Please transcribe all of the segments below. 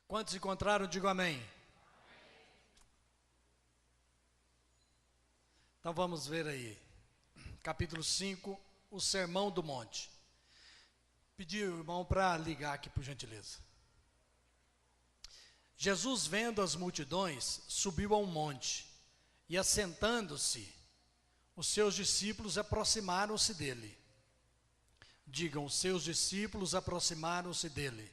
Quantos encontraram, digo amém. Então vamos ver aí, capítulo 5, o Sermão do Monte. Pedi o irmão para ligar aqui, por gentileza. Jesus, vendo as multidões, subiu a um monte, e assentando-se, os seus discípulos aproximaram-se dele. Digam, os seus discípulos aproximaram-se dele.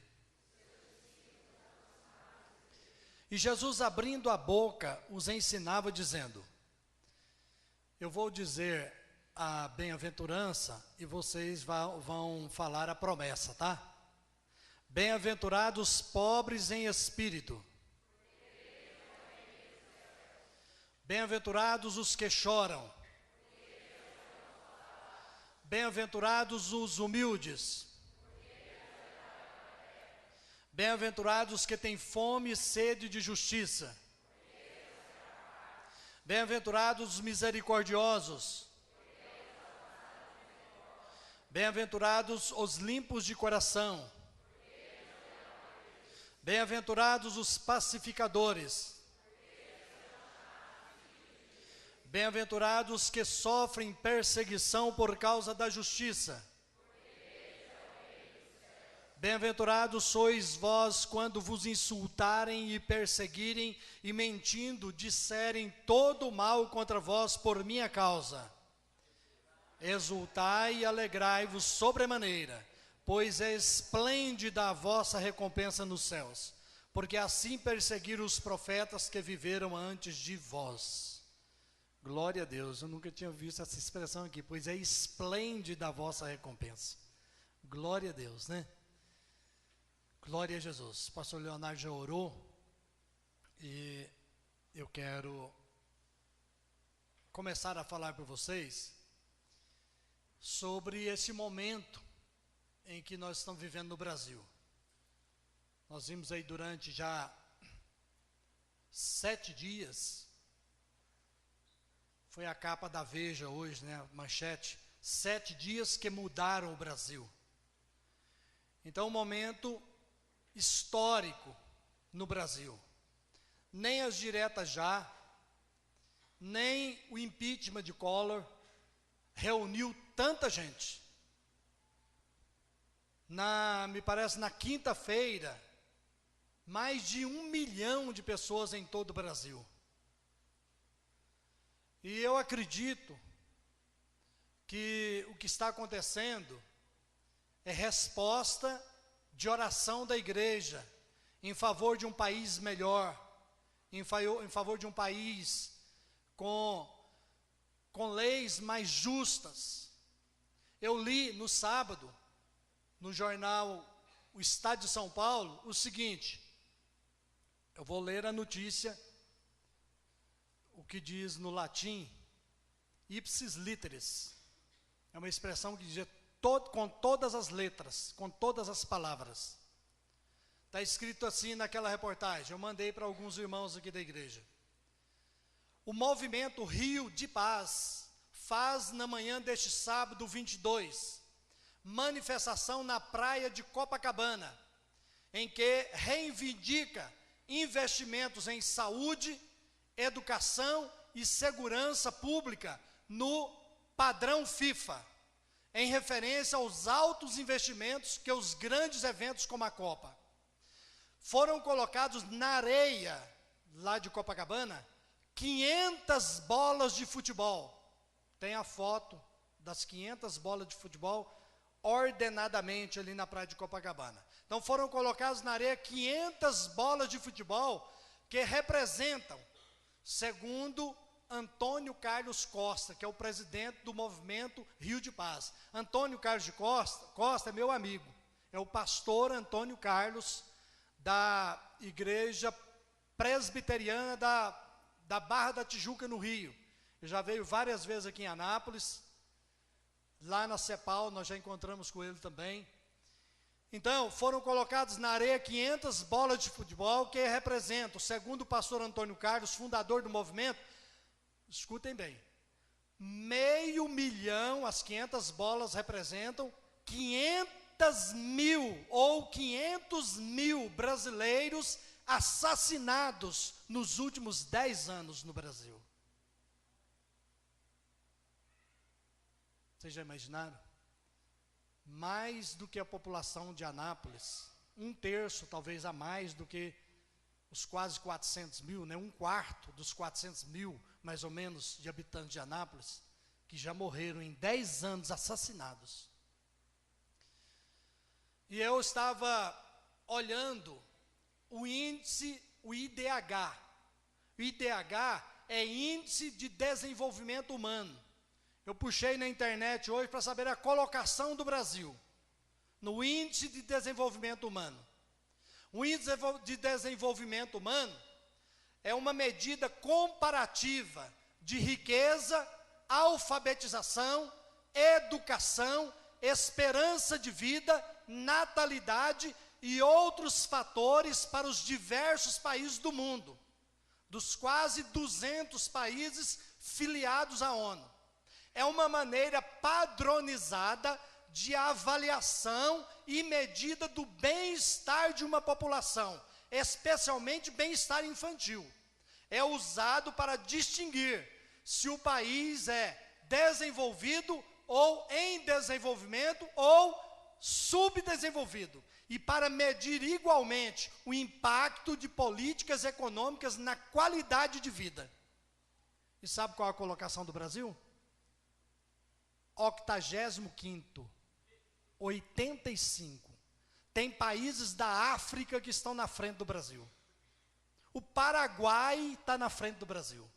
E Jesus, abrindo a boca, os ensinava, dizendo: eu vou dizer a bem-aventurança e vocês vão falar a promessa, tá? Bem-aventurados pobres em espírito. Bem-aventurados os que choram. Bem-aventurados os humildes. Bem-aventurados os que têm fome e sede de justiça. Bem-aventurados os misericordiosos. Bem-aventurados os limpos de coração. Bem-aventurados os pacificadores. Bem-aventurados os que sofrem perseguição por causa da justiça. Bem-aventurados sois vós quando vos insultarem e perseguirem e mentindo disserem todo o mal contra vós por minha causa. Exultai e alegrai-vos sobremaneira, pois é esplêndida a vossa recompensa nos céus, porque assim perseguiram os profetas que viveram antes de vós. Glória a Deus, eu nunca tinha visto essa expressão aqui, pois é esplêndida a vossa recompensa. Glória a Deus, né? Glória a Jesus. O pastor Leonardo já orou e eu quero começar a falar para vocês sobre esse momento em que nós estamos vivendo no Brasil. Nós vimos aí durante já 7 dias, foi a capa da Veja hoje, né, manchete, 7 dias que mudaram o Brasil. Então, um momento histórico no Brasil. Nem as diretas já, nem o impeachment de Collor reuniu tanta gente. Me parece na quinta-feira, mais de 1 milhão de pessoas em todo o Brasil. E eu acredito que o que está acontecendo é resposta de oração da igreja em favor de um país melhor, em favor de um país com leis mais justas. Eu li no sábado, no jornal O Estado de São Paulo, o seguinte, eu vou ler a notícia, o que diz no latim, ipsis literis, é uma expressão que diz com todas as letras, com todas as palavras. Está escrito assim naquela reportagem, eu mandei para alguns irmãos aqui da igreja. O movimento Rio de Paz faz na manhã deste sábado 22, manifestação na praia de Copacabana, em que reivindica investimentos em saúde, educação e segurança pública no padrão FIFA, em referência aos altos investimentos que os grandes eventos como a Copa. Foram colocados na areia, lá de Copacabana, 500 bolas de futebol. Tem a foto das 500 bolas de futebol ordenadamente ali na praia de Copacabana. Então foram colocados na areia 500 bolas de futebol que representam, segundo Antônio Carlos Costa, que é o presidente do movimento Rio de Paz. Antônio Carlos de Costa é meu amigo, é o pastor Antônio Carlos da igreja presbiteriana da Barra da Tijuca, no Rio. Ele já veio várias vezes aqui em Anápolis, lá na CEPAL nós já encontramos com ele também. Então, foram colocados na areia 500 bolas de futebol que representam, segundo o pastor Antônio Carlos, fundador do movimento, escutem bem, 500 mil, as 500 bolas representam 500 500 mil brasileiros assassinados nos últimos 10 anos no Brasil. Vocês já imaginaram? Mais do que a população de Anápolis, 1/3, talvez a mais do que os quase 400 mil, né? 1/4 dos 400 mil, mais ou menos, de habitantes de Anápolis, que já morreram em 10 anos assassinados. E eu estava olhando o índice, o IDH. O IDH é Índice de Desenvolvimento Humano. Eu puxei na internet hoje para saber a colocação do Brasil no Índice de Desenvolvimento Humano. O Índice de Desenvolvimento Humano é uma medida comparativa de riqueza, alfabetização, educação, esperança de vida, natalidade e outros fatores para os diversos países do mundo, dos quase 200 países filiados à ONU. É uma maneira padronizada de avaliação e medida do bem-estar de uma população, especialmente bem-estar infantil. É usado para distinguir se o país é desenvolvido ou em desenvolvimento ou subdesenvolvido, e para medir igualmente o impacto de políticas econômicas na qualidade de vida. E sabe qual é a colocação do Brasil? 85º, 85. Tem países da África que estão na frente do Brasil. O Paraguai está na frente do Brasil,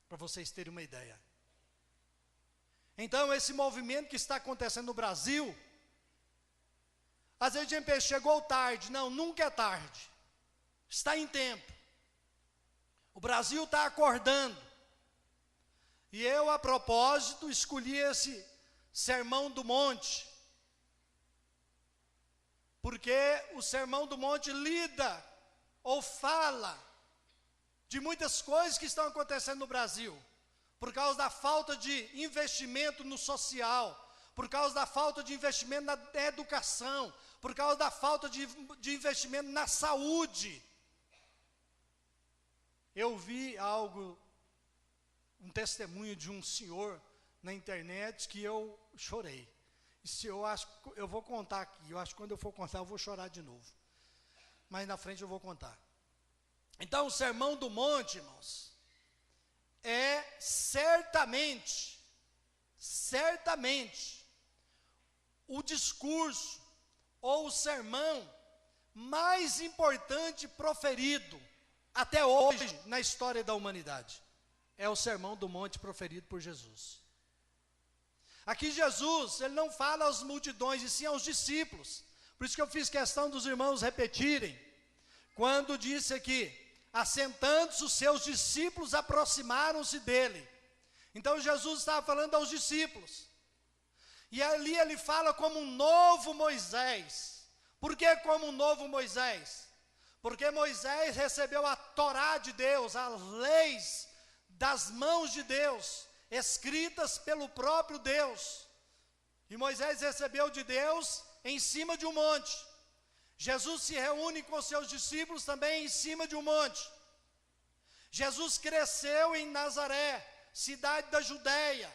para vocês terem uma ideia. Então, esse movimento que está acontecendo no Brasil, às vezes a gente pensa, chegou tarde. Não, nunca é tarde. Está em tempo. O Brasil está acordando. E eu, a propósito, escolhi esse Sermão do Monte, porque o Sermão do Monte lida ou fala de muitas coisas que estão acontecendo no Brasil, por causa da falta de investimento no social, por causa da falta de investimento na educação, por causa da falta de investimento na saúde. Eu vi algo, um testemunho de um senhor na internet que eu chorei. Isso eu vou contar aqui. Eu acho que quando eu for contar eu vou chorar de novo. Mas na frente eu vou contar. Então, o Sermão do Monte, irmãos, é certamente o discurso ou o sermão mais importante proferido até hoje na história da humanidade. É o Sermão do Monte proferido por Jesus. Aqui Jesus, ele não fala às multidões, e sim aos discípulos. Por isso que eu fiz questão dos irmãos repetirem, quando disse aqui, assentando-se os seus discípulos aproximaram-se dele. Então Jesus estava falando aos discípulos. E ali ele fala como um novo Moisés. Por que como um novo Moisés? Porque Moisés recebeu a Torá de Deus, as leis das mãos de Deus, escritas pelo próprio Deus. E Moisés recebeu de Deus em cima de um monte. Jesus se reúne com seus discípulos também em cima de um monte. Jesus cresceu em Nazaré, cidade da Judéia.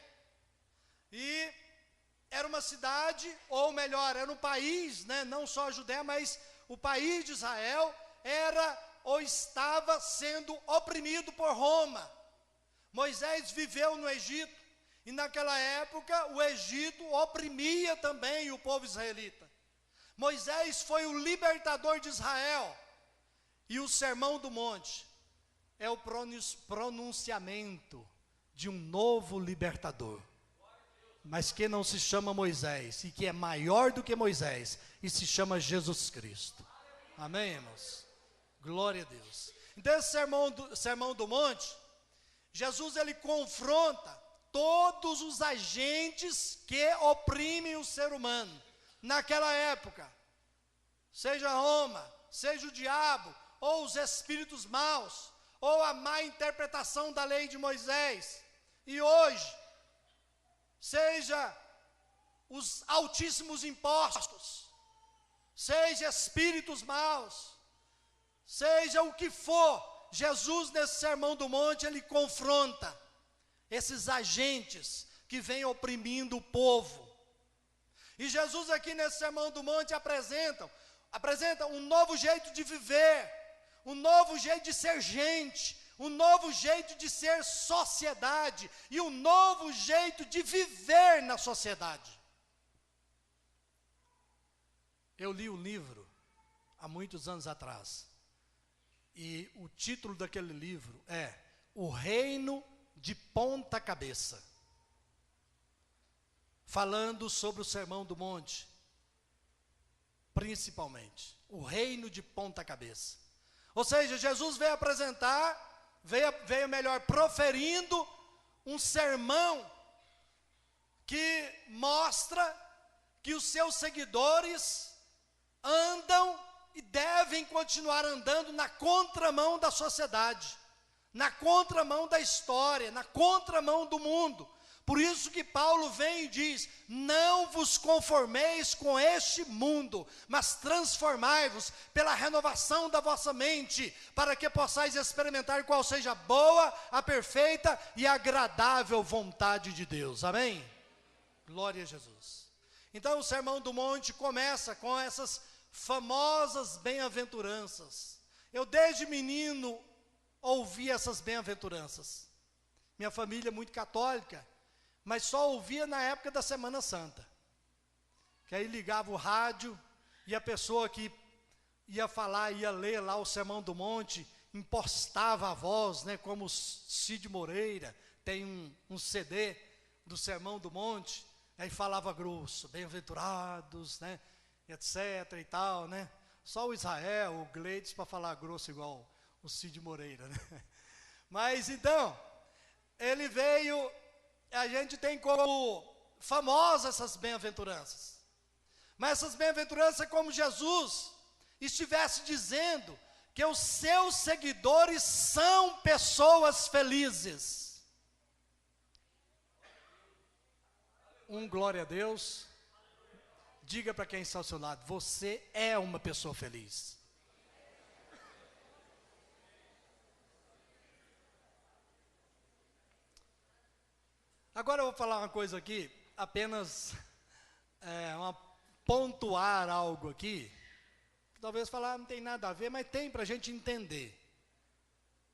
E era uma cidade, ou melhor, era um país, né, não só a Judéia, mas o país de Israel era ou estava sendo oprimido por Roma. Moisés viveu no Egito, e naquela época o Egito oprimia também o povo israelita. Moisés foi o libertador de Israel, e o Sermão do Monte é o pronunciamento de um novo libertador, mas que não se chama Moisés, e que é maior do que Moisés, e se chama Jesus Cristo. Amém, irmãos? Glória a Deus. Então esse Sermão do Monte, Jesus ele confronta todos os agentes que oprimem o ser humano naquela época, seja Roma, seja o diabo, ou os espíritos maus, ou a má interpretação da lei de Moisés. E hoje, seja os altíssimos impostos, seja espíritos maus, seja o que for, Jesus nesse Sermão do Monte, ele confronta esses agentes que vêm oprimindo o povo. E Jesus aqui nesse Sermão do Monte apresenta um novo jeito de viver, um novo jeito de ser gente, um novo jeito de ser sociedade e um novo jeito de viver na sociedade. Eu li um livro há muitos anos atrás, e o título daquele livro é O Reino de Ponta Cabeça, falando sobre o Sermão do Monte, principalmente, o reino de ponta cabeça. Ou seja, Jesus veio apresentar, veio melhor, proferindo um sermão que mostra que os seus seguidores andam e devem continuar andando na contramão da sociedade, na contramão da história, na contramão do mundo. Por isso que Paulo vem e diz: não vos conformeis com este mundo, mas transformai-vos pela renovação da vossa mente, para que possais experimentar qual seja a boa, a perfeita e agradável vontade de Deus. Amém? Glória a Jesus. Então o Sermão do Monte começa com essas famosas bem-aventuranças. Eu desde menino ouvi essas bem-aventuranças. Minha família é muito católica, mas só ouvia na época da Semana Santa, que aí ligava o rádio, e a pessoa que ia falar, ia ler lá o Sermão do Monte, impostava a voz, né, como Cid Moreira, tem um CD do Sermão do Monte, aí falava grosso, bem-aventurados, né, etc e tal, né, só o Israel, o Gleides para falar grosso igual o Cid Moreira, né, mas então, ele veio. A gente tem como famosas essas bem-aventuranças, mas essas bem-aventuranças é como Jesus estivesse dizendo que os seus seguidores são pessoas felizes. Glória a Deus. Diga para quem está ao seu lado: você é uma pessoa feliz. Agora eu vou falar uma coisa aqui, apenas pontuar algo aqui, talvez falar não tem nada a ver, mas tem para a gente entender.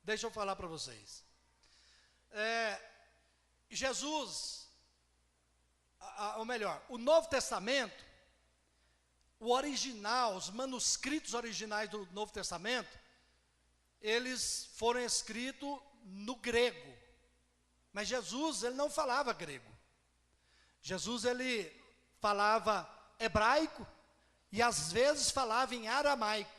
Deixa eu falar para vocês. Jesus, ou melhor, o Novo Testamento, o original, os manuscritos originais do Novo Testamento, eles foram escritos no grego. Mas Jesus, ele não falava grego. Jesus, ele falava hebraico e às vezes falava em aramaico.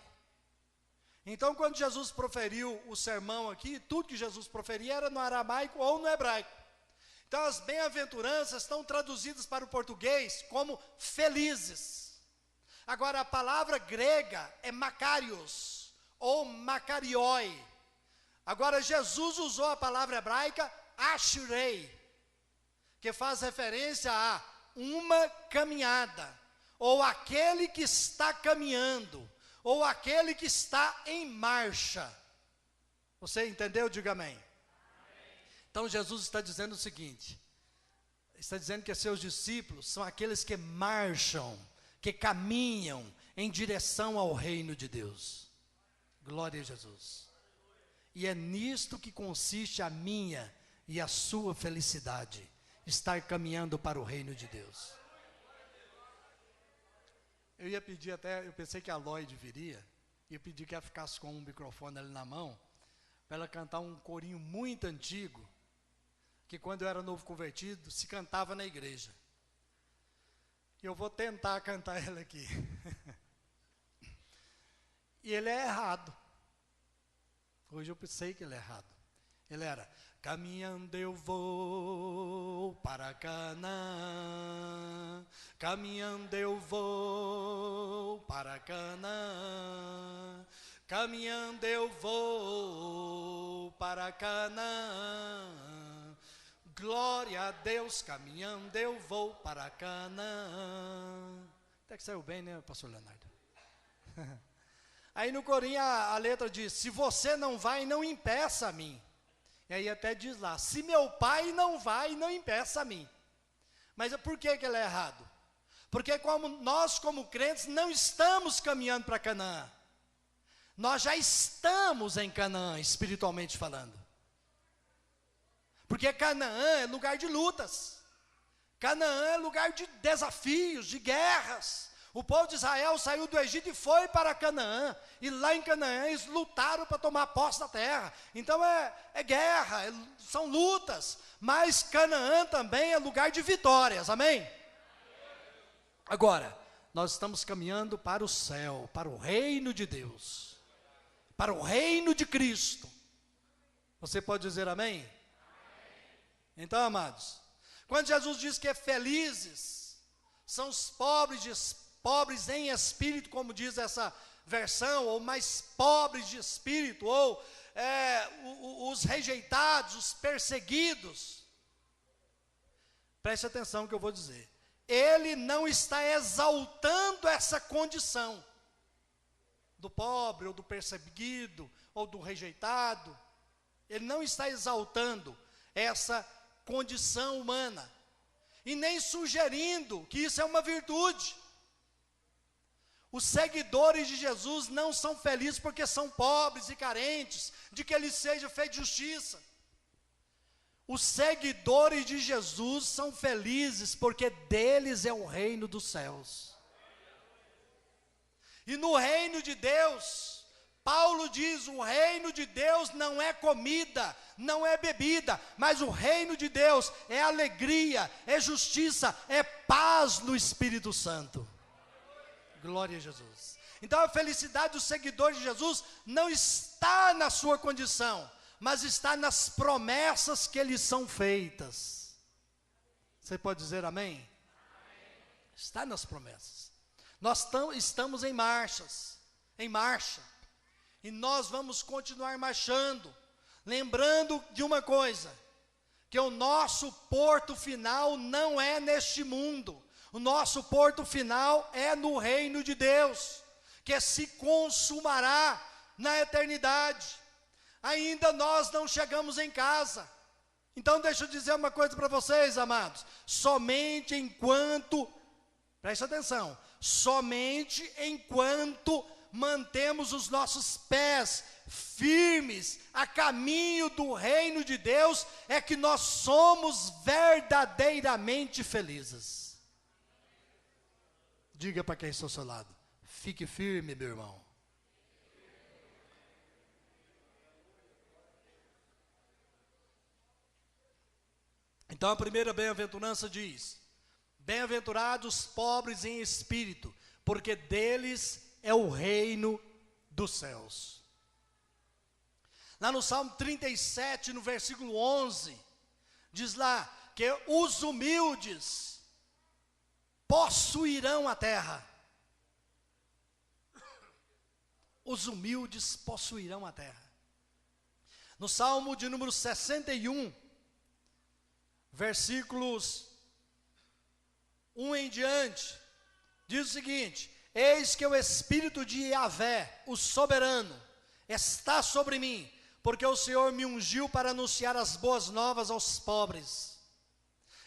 Então, quando Jesus proferiu o sermão aqui, tudo que Jesus proferia era no aramaico ou no hebraico. Então, as bem-aventuranças estão traduzidas para o português como felizes. Agora, a palavra grega é makarios ou makarioi. Agora, Jesus usou a palavra hebraica Ashrei, que faz referência a uma caminhada, ou aquele que está caminhando, ou aquele que está em marcha. Você entendeu? Diga amém. Então Jesus está dizendo o seguinte, está dizendo que seus discípulos são aqueles que marcham, que caminham em direção ao reino de Deus. Glória a Jesus. E é nisto que consiste a minha e a sua felicidade, estar caminhando para o reino de Deus. Eu ia pedir até, eu pensei que a Lloyd viria, e eu pedi que ela ficasse com um microfone ali na mão, para ela cantar um corinho muito antigo, que quando eu era novo convertido, se cantava na igreja. E eu vou tentar cantar ela aqui. E ele é errado. Hoje eu sei que ele é errado. Ele era: caminhando eu vou para Canaã, caminhando eu vou para Canaã, caminhando eu vou para Canaã, Glória a Deus, caminhando eu vou para Canaã. Até que saiu bem, né, pastor Leonardo? Aí no corinho a letra diz: se você não vai, não impeça a mim. E aí até diz lá: se meu pai não vai, não impeça a mim. Mas por que ele é errado? Porque nós como crentes não estamos caminhando para Canaã. Nós já estamos em Canaã, espiritualmente falando. Porque Canaã é lugar de lutas. Canaã é lugar de desafios, de guerras. O povo de Israel saiu do Egito e foi para Canaã. E lá em Canaã eles lutaram para tomar posse da terra. Então é guerra, são lutas. Mas Canaã também é lugar de vitórias, amém? Agora, nós estamos caminhando para o céu, para o reino de Deus, para o reino de Cristo. Você pode dizer amém? Amém. Então, amados, quando Jesus diz que felizes são os pobres em espírito, como diz essa versão, ou mais pobres de espírito, ou os rejeitados, os perseguidos, preste atenção no que eu vou dizer. Ele não está exaltando essa condição do pobre, ou do perseguido, ou do rejeitado. Ele não está exaltando essa condição humana, e nem sugerindo que isso é uma virtude. Os seguidores de Jesus não são felizes porque são pobres e carentes de que ele seja feito justiça. Os seguidores de Jesus são felizes porque deles é o reino dos céus. E no reino de Deus, Paulo diz: o reino de Deus não é comida, não é bebida, mas o reino de Deus é alegria, é justiça, é paz no Espírito Santo. Glória a Jesus. Então a felicidade dos seguidores de Jesus não está na sua condição, mas está nas promessas que lhes são feitas. Você pode dizer amém? Amém. Está nas promessas. Nós estamos em marcha, e nós vamos continuar marchando, lembrando de uma coisa, que o nosso porto final não é neste mundo, o nosso porto final é no reino de Deus, que se consumará na eternidade. Ainda nós não chegamos em casa. Então deixa eu dizer uma coisa para vocês, amados. Somente enquanto, preste atenção, somente enquanto mantemos os nossos pés firmes a caminho do reino de Deus, é que nós somos verdadeiramente felizes. Diga para quem está ao seu lado: fique firme, meu irmão. Então a primeira bem-aventurança diz: bem-aventurados os pobres em espírito, porque deles é o reino dos céus. Lá no Salmo 37, no versículo 11, diz lá que os humildes possuirão a terra. Os humildes possuirão a terra. No Salmo de número 61, versículos 1 em diante, diz o seguinte: eis que o Espírito de Yahvé, o soberano, está sobre mim, porque o Senhor me ungiu para anunciar as boas novas aos pobres.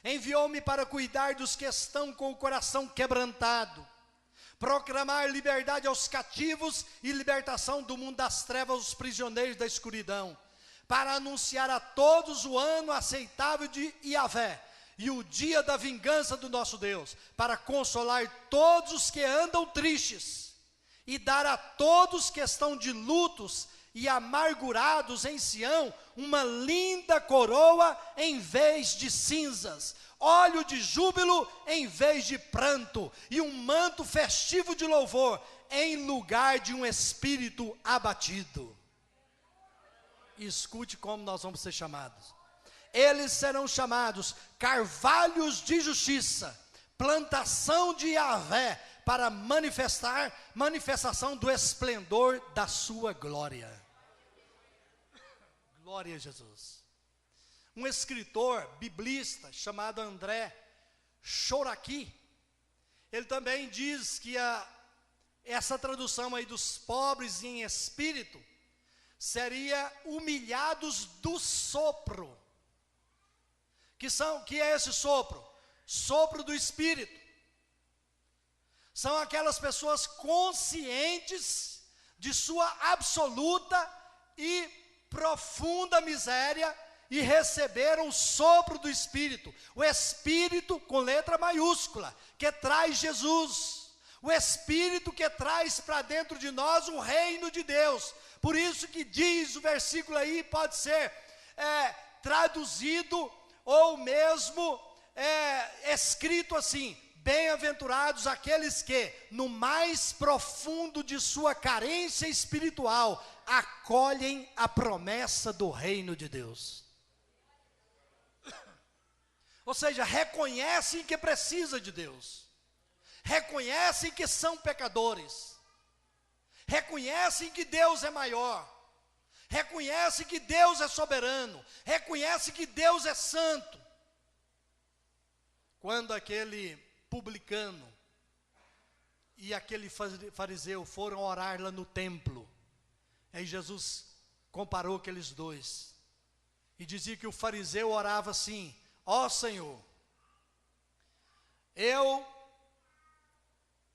Enviou-me para cuidar dos que estão com o coração quebrantado, proclamar liberdade aos cativos e libertação do mundo das trevas aos prisioneiros da escuridão, para anunciar a todos o ano aceitável de Yahvé e o dia da vingança do nosso Deus, para consolar todos os que andam tristes e dar a todos que estão de lutos e amargurados em Sião uma linda coroa em vez de cinzas, óleo de júbilo em vez de pranto, e um manto festivo de louvor em lugar de um espírito abatido. Escute como nós vamos ser chamados. Eles serão chamados carvalhos de justiça, plantação de Yahvé, para manifestação do esplendor da sua glória. Glória a Jesus. Um escritor biblista chamado André Chouraqui, ele também diz que essa tradução aí dos pobres em espírito seria humilhados do sopro. Que é esse sopro? Sopro do Espírito. São aquelas pessoas conscientes de sua absoluta e profunda miséria e receberam o sopro do Espírito. O Espírito com letra maiúscula, que traz Jesus. O Espírito que traz para dentro de nós o reino de Deus. Por isso que diz o versículo aí, pode ser traduzido ou mesmo escrito assim: bem-aventurados aqueles que, no mais profundo de sua carência espiritual, acolhem a promessa do reino de Deus. Ou seja, reconhecem que precisa de Deus, reconhecem que são pecadores, reconhecem que Deus é maior, reconhecem que Deus é soberano, reconhecem que Deus é santo. Quando aquele publicano e aquele fariseu foram orar lá no templo, aí Jesus comparou aqueles dois, e dizia que o fariseu orava assim: ó Senhor, eu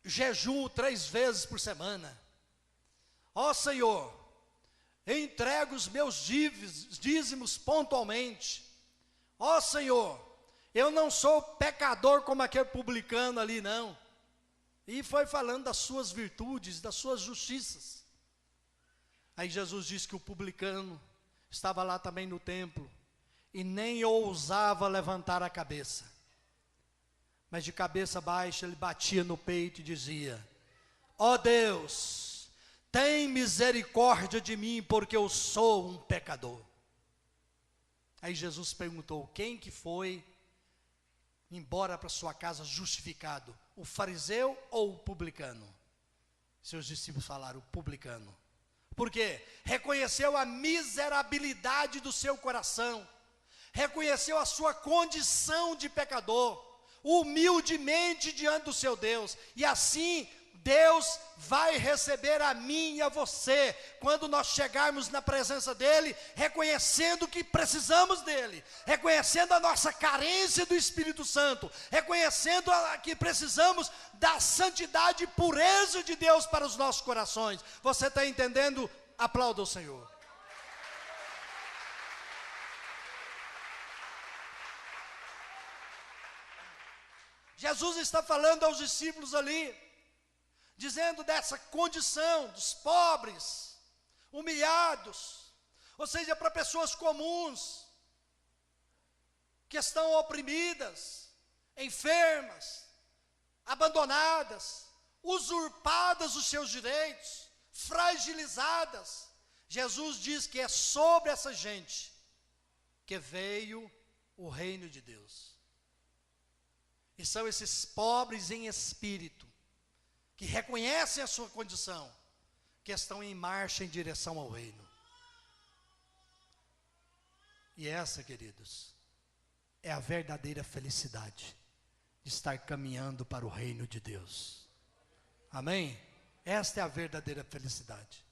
jejuo 3 vezes por semana, ó Senhor, eu entrego os meus dízimos pontualmente, ó Senhor, eu não sou pecador como aquele publicano ali não. E foi falando das suas virtudes, das suas justiças. Aí Jesus disse que o publicano estava lá também no templo e nem ousava levantar a cabeça, mas de cabeça baixa ele batia no peito e dizia: ó Deus, tem misericórdia de mim, porque eu sou um pecador. Aí Jesus perguntou: quem que foi embora para sua casa justificado, o fariseu ou o publicano? Seus discípulos falaram: o publicano. Por quê? Reconheceu a miserabilidade do seu coração, reconheceu a sua condição de pecador, humildemente diante do seu Deus, e assim Deus vai receber a mim e a você, quando nós chegarmos na presença dEle, reconhecendo que precisamos dEle, reconhecendo a nossa carência do Espírito Santo, reconhecendo que precisamos da santidade e pureza de Deus para os nossos corações. Você está entendendo? Aplauda o Senhor. Jesus está falando aos discípulos ali, dizendo dessa condição dos pobres, humilhados, ou seja, para pessoas comuns, que estão oprimidas, enfermas, abandonadas, usurpadas os seus direitos, fragilizadas. Jesus diz que é sobre essa gente que veio o reino de Deus. E são esses pobres em espírito, que reconhecem a sua condição, que estão em marcha em direção ao reino. E essa, queridos, é a verdadeira felicidade de estar caminhando para o reino de Deus. Amém? Esta é a verdadeira felicidade.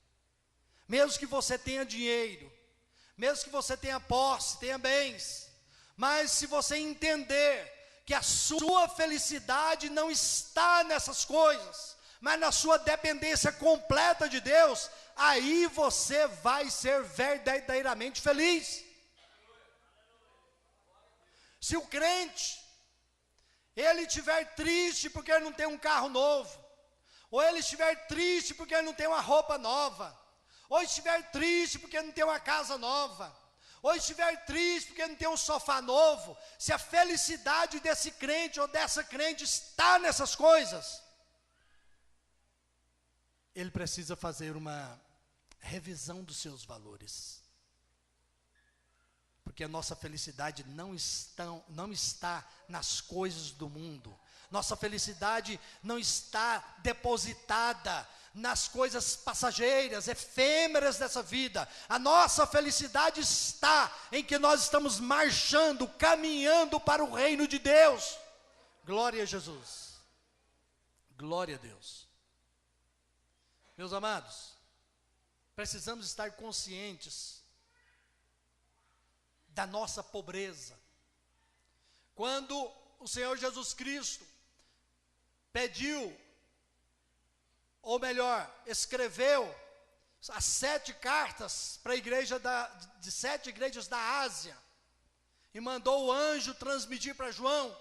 Mesmo que você tenha dinheiro, mesmo que você tenha posse, tenha bens, mas se você entender que a sua felicidade não está nessas coisas, mas na sua dependência completa de Deus, aí você vai ser verdadeiramente feliz. Se o crente, ele estiver triste porque ele não tem um carro novo, ou ele estiver triste porque ele não tem uma roupa nova, ou estiver triste porque não tem uma casa nova, ou estiver triste porque não tem um sofá novo, se a felicidade desse crente ou dessa crente está nessas coisas, ele precisa fazer uma revisão dos seus valores, porque a nossa felicidade não está nas coisas do mundo, Nossa felicidade não está depositada nas coisas passageiras, efêmeras dessa vida. A nossa felicidade está em que nós estamos marchando, caminhando para o reino de Deus. Glória a Jesus. Glória a Deus. Meus amados, precisamos estar conscientes da nossa pobreza. Quando o Senhor Jesus Cristo pediu, ou melhor, escreveu as 7 cartas para a igreja de 7 igrejas da Ásia, e mandou o anjo transmitir para João,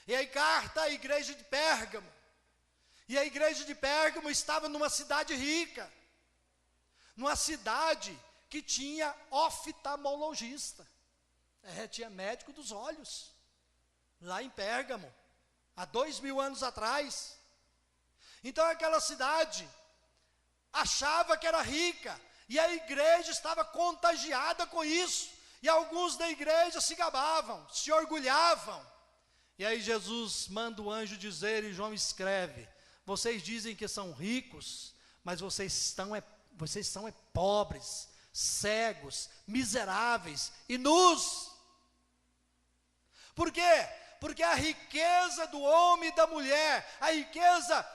e aí carta à igreja de Pérgamo, e a igreja de Pérgamo estava numa cidade rica, numa cidade que tinha oftalmologista, tinha médico dos olhos, lá em Pérgamo, há 2000 anos atrás. Então aquela cidade achava que era rica, e a igreja estava contagiada com isso, e alguns da igreja se gabavam, se orgulhavam. E aí Jesus manda o anjo dizer, e João escreve: vocês dizem que são ricos, mas vocês são pobres, cegos, miseráveis e nus. Por quê? Porque a riqueza do homem e da mulher, a riqueza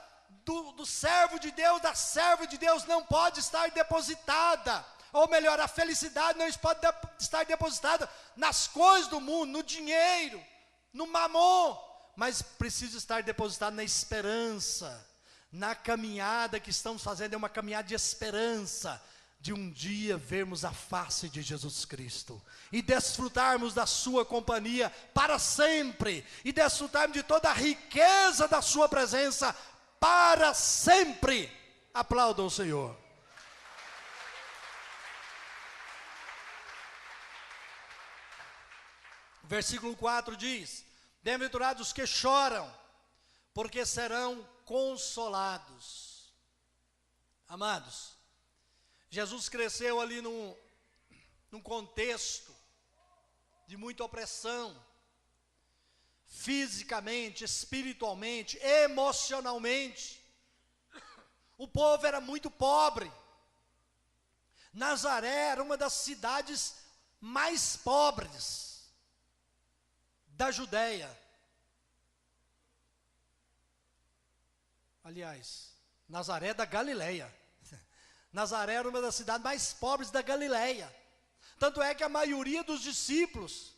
do servo de Deus, da serva de Deus, não pode estar depositada, ou melhor, a felicidade não pode estar depositada nas coisas do mundo, no dinheiro, no mamon, mas precisa estar depositada na esperança, na caminhada que estamos fazendo. É uma caminhada de esperança, de um dia vermos a face de Jesus Cristo, e desfrutarmos da sua companhia para sempre, e desfrutarmos de toda a riqueza da sua presença para sempre. Aplaudam o Senhor. Versículo 4 diz: bem-aventurados os que choram, porque serão consolados. Amados, Jesus cresceu ali num contexto de muita opressão, fisicamente, espiritualmente, emocionalmente. O povo era muito pobre. Nazaré era uma das cidades mais pobres da Judéia. Aliás, Nazaré da Galileia. Nazaré era uma das cidades mais pobres da Galileia. Tanto é que a maioria dos discípulos,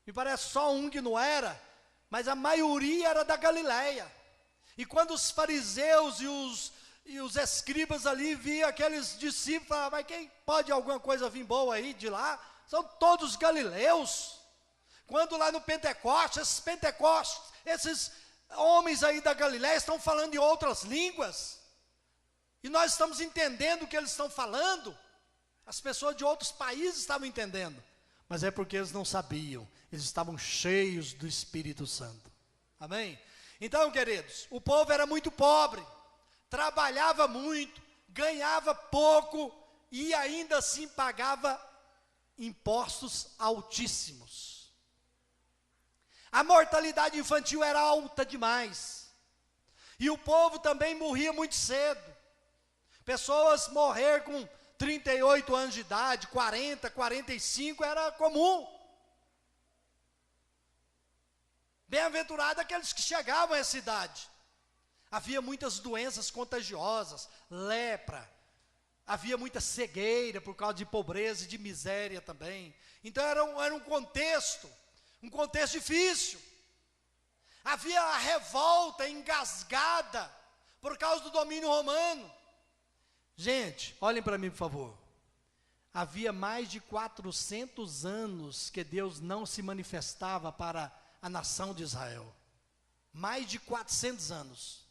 me parece só um que não era, mas a maioria era da Galileia. E quando os fariseus e os escribas ali viam aqueles discípulos, falavam: mas quem pode alguma coisa vir boa aí de lá? São todos galileus. Quando lá no Pentecostes, esses homens aí da Galileia estão falando em outras línguas, e nós estamos entendendo o que eles estão falando, as pessoas de outros países estavam entendendo, mas é porque eles não sabiam, eles estavam cheios do Espírito Santo. Amém? Então, queridos, o povo era muito pobre, trabalhava muito, ganhava pouco, e ainda assim pagava impostos altíssimos. A mortalidade infantil era alta demais, e o povo também morria muito cedo. Pessoas morrer com 38 anos de idade, 40, 45, era comum. Bem-aventurado aqueles que chegavam a essa idade. Havia muitas doenças contagiosas, lepra, havia muita cegueira por causa de pobreza e de miséria também. Então era um contexto difícil. Havia a revolta engasgada por causa do domínio romano. Gente, olhem para mim, por favor. Havia mais de 400 anos que Deus não se manifestava para a nação de Israel. Mais de 400 anos.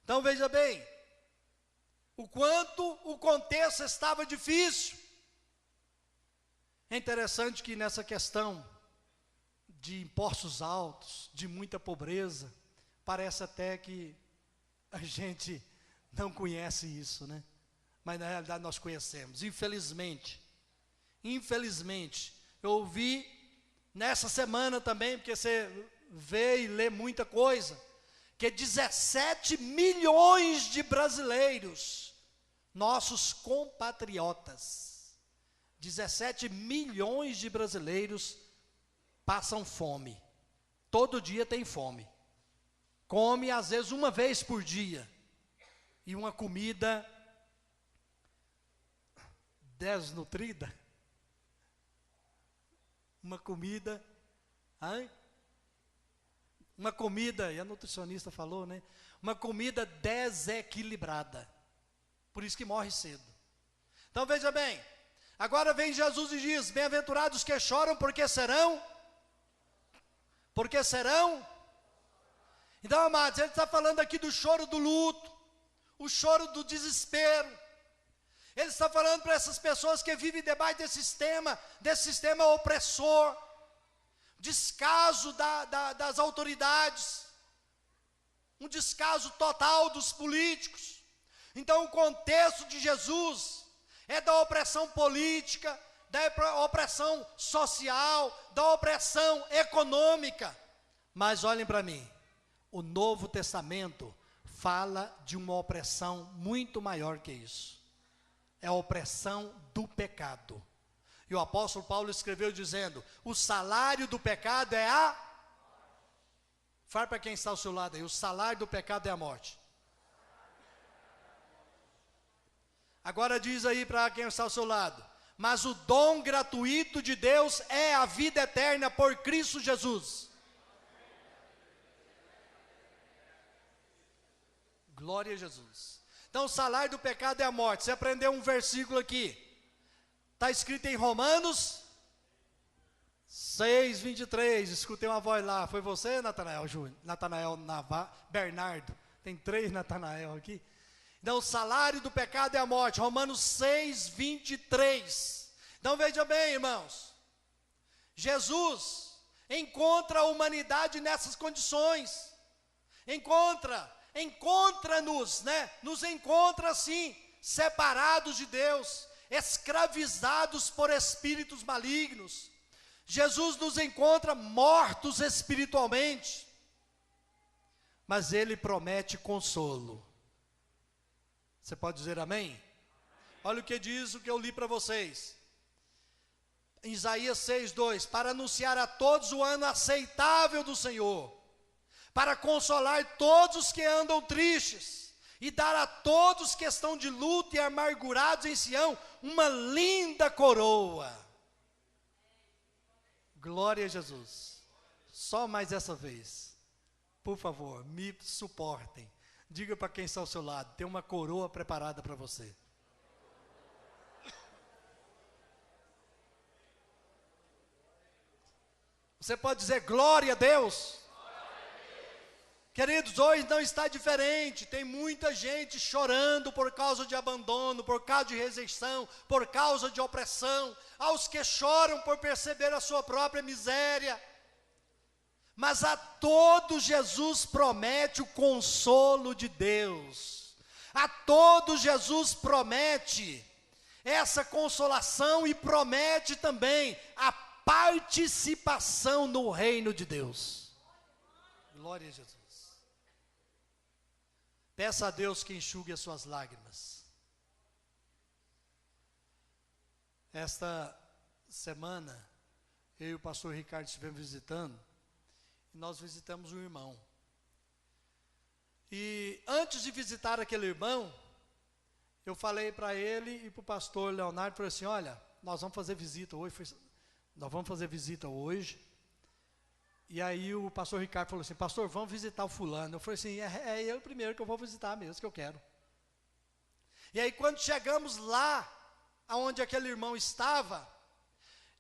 Então veja bem, o quanto o contexto estava difícil. É interessante que nessa questão de impostos altos, de muita pobreza, parece até que a gente não conhece isso, né? Mas na realidade nós conhecemos, infelizmente. Infelizmente, eu ouvi nessa semana também, porque você vê e lê muita coisa, que 17 milhões de brasileiros, nossos compatriotas, 17 milhões de brasileiros passam fome. Todo dia tem fome. Come às vezes uma vez por dia. E uma comida desnutrida. Uma comida, uma comida, e a nutricionista falou, né? Uma comida desequilibrada. Por isso que morre cedo. Então veja bem, agora vem Jesus e diz: bem-aventurados que choram, porque serão. Porque serão. Então, amados, ele está falando aqui do choro do luto, o choro do desespero. Ele está falando para essas pessoas que vivem debaixo desse sistema opressor, descaso das autoridades, um descaso total dos políticos. Então, o contexto de Jesus é da opressão política, da opressão social, da opressão econômica. Mas olhem para mim, o Novo Testamento fala de uma opressão muito maior que isso. É a opressão do pecado. E o apóstolo Paulo escreveu dizendo: o salário do pecado é a... Fala para quem está ao seu lado aí: o salário do pecado é a morte. Agora diz aí para quem está ao seu lado: mas o dom gratuito de Deus é a vida eterna por Cristo Jesus. Glória a Jesus. Então o salário do pecado é a morte. Você aprendeu um versículo aqui. Está escrito em Romanos 6:23. Escutei uma voz lá. Foi você, Natanael Júnior? Natanael Bernardo. Tem 3 Natanael aqui. Então o salário do pecado é a morte. Romanos 6:23. Então veja bem, irmãos. Jesus encontra a humanidade nessas condições. Encontra-nos, né? Nos encontra assim, separados de Deus, escravizados por espíritos malignos. Jesus nos encontra mortos espiritualmente, mas Ele promete consolo. Você pode dizer amém? Olha o que diz o que eu li para vocês. Em Isaías 6:2, para anunciar a todos o ano aceitável do Senhor, para consolar todos os que andam tristes, e dar a todos que estão de luto e amargurados em Sião, uma linda coroa. Glória a Jesus. Só mais essa vez, por favor, me suportem. Diga para quem está ao seu lado: tem uma coroa preparada para você. Você pode dizer glória a Deus? Queridos, hoje não está diferente. Tem muita gente chorando por causa de abandono, por causa de rejeição, por causa de opressão. Aos que choram por perceber a sua própria miséria. Mas a todos Jesus promete o consolo de Deus. A todos Jesus promete essa consolação e promete também a participação no reino de Deus. Glória a Jesus. Peça a Deus que enxugue as suas lágrimas. Esta semana, eu e o pastor Ricardo estivemos visitando, e nós visitamos um irmão. E antes de visitar aquele irmão, eu falei para ele e para o pastor Leonardo, falei assim: olha, nós vamos fazer visita hoje. E aí o pastor Ricardo falou assim: pastor, vamos visitar o fulano. Eu falei assim: é ele primeiro que eu vou visitar mesmo, que eu quero. E aí quando chegamos lá, aonde aquele irmão estava,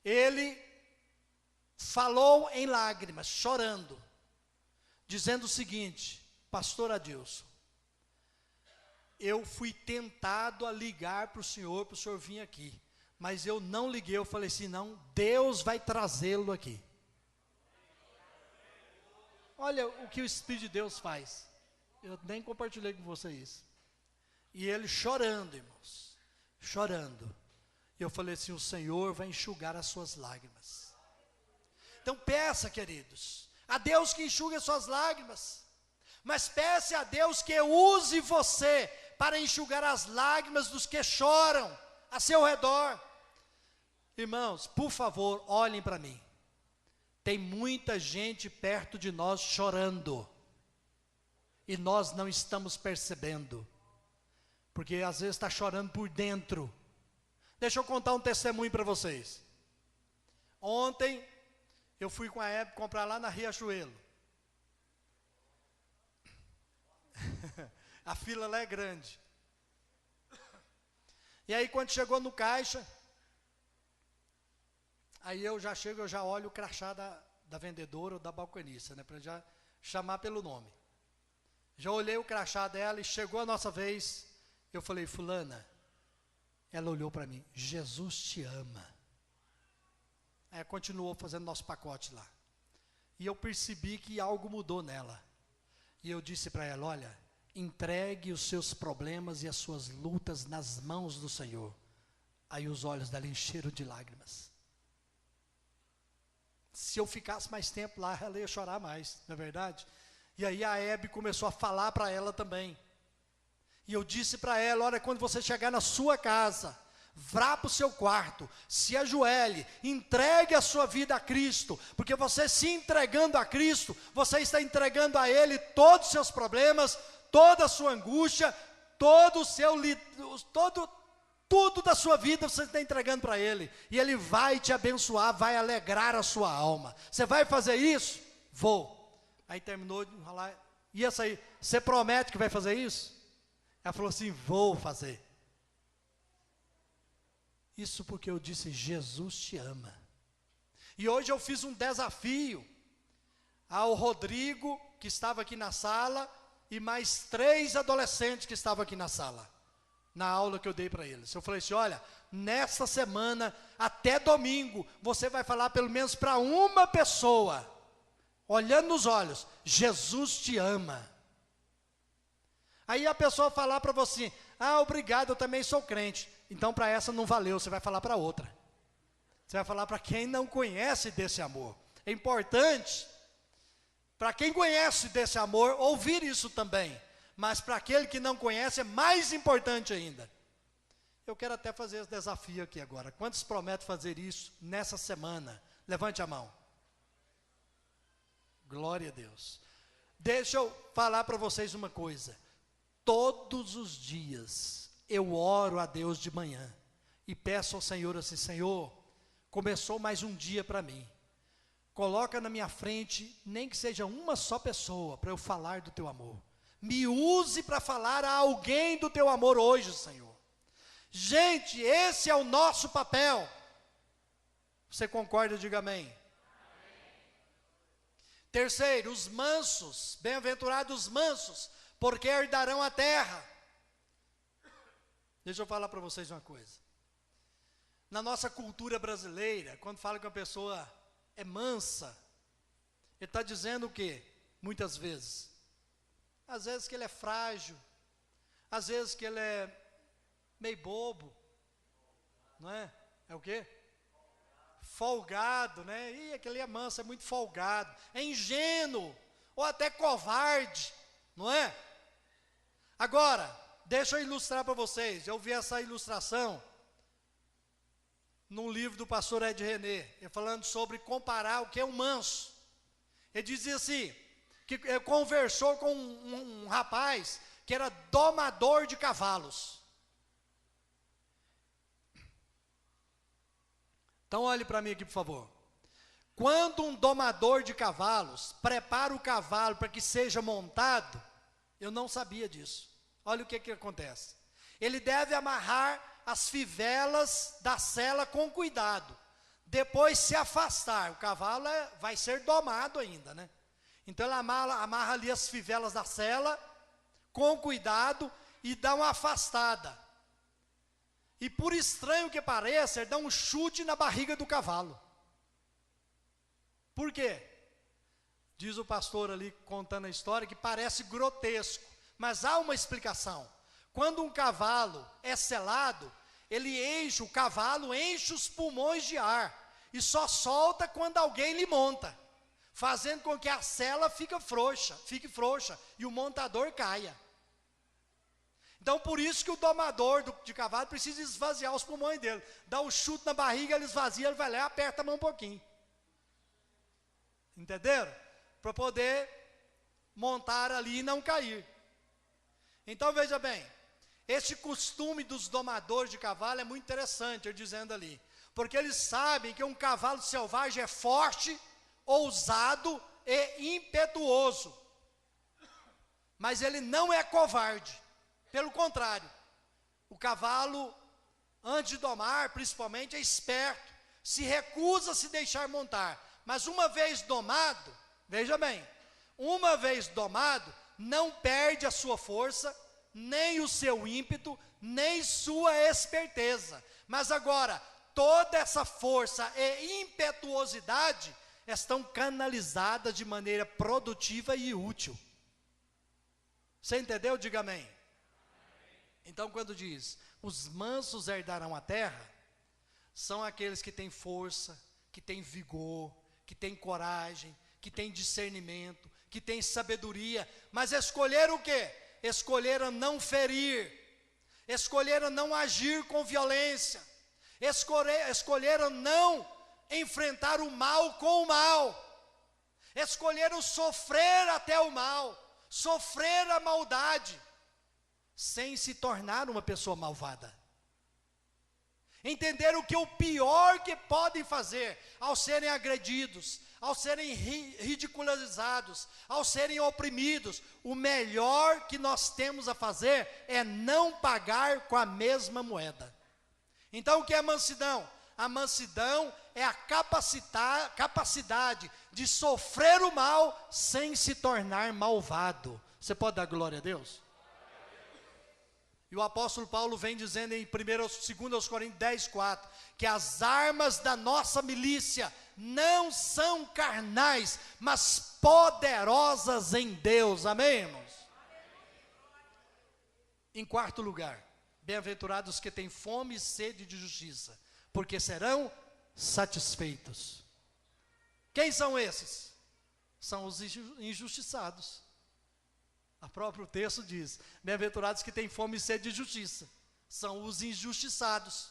ele falou em lágrimas, chorando, dizendo o seguinte: pastor Adilson, eu fui tentado a ligar para o senhor vir aqui, mas eu não liguei. Eu falei assim: não, Deus vai trazê-lo aqui. Olha o que o Espírito de Deus faz. Eu nem compartilhei com vocês. E ele chorando, irmãos, chorando. E eu falei assim: o Senhor vai enxugar as suas lágrimas. Então peça, queridos, a Deus que enxugue as suas lágrimas, mas peça a Deus que use você para enxugar as lágrimas dos que choram a seu redor. Irmãos, por favor, olhem para mim. Tem muita gente perto de nós chorando, e nós não estamos percebendo, porque às vezes está chorando por dentro. Deixa eu contar um testemunho para vocês. Ontem, eu fui com a Hebe comprar lá na Riachuelo. A fila lá é grande. E aí quando chegou no caixa, aí eu já chego, eu já olho o crachá da vendedora ou da balconista, né, para já chamar pelo nome. Já olhei o crachá dela e chegou a nossa vez, eu falei, fulana, ela olhou para mim, Jesus te ama. Aí continuou fazendo nosso pacote lá. E eu percebi que algo mudou nela. E eu disse para ela, olha, entregue os seus problemas e as suas lutas nas mãos do Senhor. Aí os olhos dela encheram de lágrimas. Se eu ficasse mais tempo lá, ela ia chorar mais, não é verdade? E aí a Hebe começou a falar para ela também. E eu disse para ela, olha, quando você chegar na sua casa, vá para o seu quarto, se ajoelhe, entregue a sua vida a Cristo, porque você se entregando a Cristo, você está entregando a Ele todos os seus problemas, toda a sua angústia, tudo da sua vida você está entregando para Ele, e Ele vai te abençoar, vai alegrar a sua alma. Você vai fazer isso? Vou. Aí terminou de falar, e essa aí, você promete que vai fazer isso? Ela falou assim, vou fazer. Isso porque eu disse, Jesus te ama. E hoje eu fiz um desafio ao Rodrigo, que estava aqui na sala, e mais 3 adolescentes que estavam aqui na sala, na aula que eu dei para eles. Eu falei assim, olha, nesta semana, até domingo, você vai falar pelo menos para uma pessoa, olhando nos olhos, Jesus te ama. Aí a pessoa falar para você, obrigado, eu também sou crente. Então para essa não valeu, você vai falar para outra. Você vai falar para quem não conhece desse amor. É importante, para quem conhece desse amor, ouvir isso também. Mas para aquele que não conhece, é mais importante ainda. Eu quero até fazer esse desafio aqui agora. Quantos prometem fazer isso nessa semana? Levante a mão. Glória a Deus. Deixa eu falar para vocês uma coisa. Todos os dias eu oro a Deus de manhã e peço ao Senhor assim, Senhor, começou mais um dia para mim. Coloca na minha frente, nem que seja uma só pessoa, para eu falar do teu amor. Me use para falar a alguém do teu amor hoje, Senhor. Gente, esse é o nosso papel. Você concorda? Diga amém. Terceiro, os mansos, bem-aventurados os mansos, porque herdarão a terra. Deixa eu falar para vocês uma coisa. Na nossa cultura brasileira, quando fala que uma pessoa é mansa, ele está dizendo o quê? Muitas vezes. Às vezes que ele é frágil, às vezes que ele é meio bobo, não é? É o quê? Folgado, né? Ih, aquele é manso, é muito folgado, é ingênuo, ou até covarde, não é? Agora, deixa eu ilustrar para vocês, eu vi essa ilustração num livro do pastor Ed René, ele falando sobre comparar o que é um manso. Ele dizia assim, que ele conversou com um rapaz que era domador de cavalos. Então olhe para mim aqui, por favor. Quando um domador de cavalos prepara o cavalo para que seja montado, eu não sabia disso. Olha o que acontece. Ele deve amarrar as fivelas da sela com cuidado. Depois se afastar. O cavalo vai ser domado ainda, né? Então ele amarra ali as fivelas da sela com cuidado e dá uma afastada. E por estranho que pareça, ele dá um chute na barriga do cavalo. Por quê? Diz o pastor ali contando a história que parece grotesco, mas há uma explicação. Quando um cavalo é selado, o cavalo enche os pulmões de ar e só solta quando alguém lhe monta. fazendo com que a sela fique frouxa, e o montador caia. Então, por isso que o domador de cavalo precisa esvaziar os pulmões dele. Dá um chute na barriga, ele esvazia, ele vai lá e aperta a mão um pouquinho. Entenderam? Para poder montar ali e não cair. Então, veja bem, este costume dos domadores de cavalo é muito interessante, eu dizendo ali. Porque eles sabem que um cavalo selvagem é forte, ousado e impetuoso. Mas ele não é covarde. Pelo contrário, o cavalo, antes de domar, principalmente, é esperto, se recusa a se deixar montar, mas uma vez domado, veja bem, uma vez domado, não perde a sua força, nem o seu ímpeto, nem sua esperteza, mas agora, toda essa força e impetuosidade estão canalizadas de maneira produtiva e útil. Você entendeu? Diga amém. Então, quando diz, os mansos herdarão a terra, são aqueles que têm força, que têm vigor, que têm coragem, que têm discernimento, que têm sabedoria, mas escolheram o quê? Escolheram não ferir, escolheram não agir com violência, escolheram não enfrentar o mal com o mal, escolheram sofrer até o mal, sofrer a maldade, sem se tornar uma pessoa malvada. Entenderam que o pior que podem fazer, ao serem agredidos, ao serem ridicularizados, ao serem oprimidos, o melhor que nós temos a fazer é não pagar com a mesma moeda. Então, o que é mansidão? A mansidão é a capacidade de sofrer o mal sem se tornar malvado. Você pode dar glória a Deus? E o apóstolo Paulo vem dizendo em 2 Coríntios 10:4, que as armas da nossa milícia não são carnais, mas poderosas em Deus. Amém, irmãos? Em quarto lugar, bem-aventurados os que têm fome e sede de justiça, porque serão satisfeitos. Quem são esses? São os injustiçados. O próprio texto diz, bem-aventurados que têm fome e sede de justiça, são os injustiçados.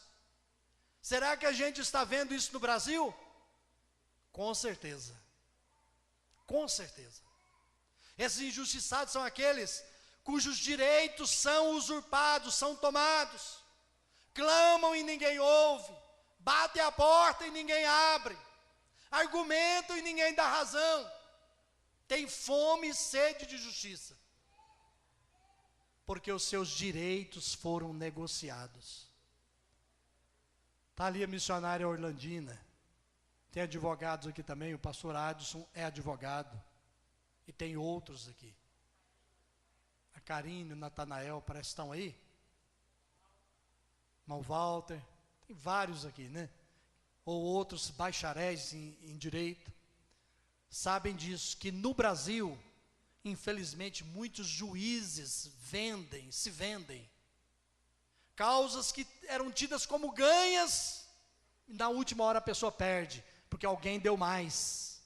Será que a gente está vendo isso no Brasil? Com certeza. Com certeza. Esses injustiçados são aqueles cujos direitos são usurpados, são tomados. Clamam e ninguém ouve. Batem a porta e ninguém abre. Argumentam e ninguém dá razão. Tem fome e sede de justiça, porque os seus direitos foram negociados. Está ali a missionária Orlandina, tem advogados aqui também, o pastor Adson é advogado, e tem outros aqui. A Karine, o Natanael, parece que estão aí. Irmão Walter, tem vários aqui, né? Ou outros bacharéis em direito, sabem disso, que no Brasil, infelizmente, muitos juízes se vendem. Causas que eram tidas como ganhas, e na última hora a pessoa perde, porque alguém deu mais.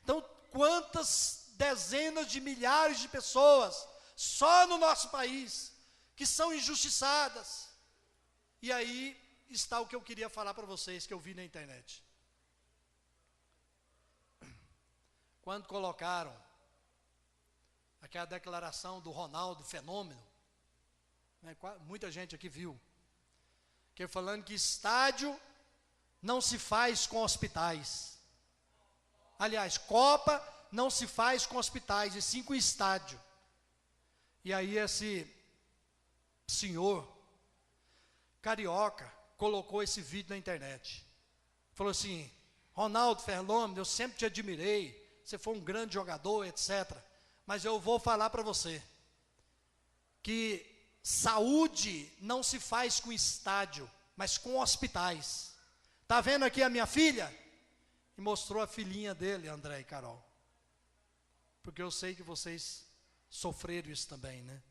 Então, quantas dezenas de milhares de pessoas, só no nosso país, que são injustiçadas. E aí está o que eu queria falar para vocês, que eu vi na internet. Quando colocaram aquela declaração do Ronaldo Fenômeno, né, muita gente aqui viu, que falando que estádio não se faz com hospitais. Aliás, Copa não se faz com hospitais, e sim com estádio. E aí esse senhor carioca colocou esse vídeo na internet. Falou assim, Ronaldo Fenômeno, eu sempre te admirei, você foi um grande jogador, etc. Mas eu vou falar para você, que saúde não se faz com estádio, mas com hospitais. Está vendo aqui a minha filha? E mostrou a filhinha dele, André e Carol. Porque eu sei que vocês sofreram isso também, né?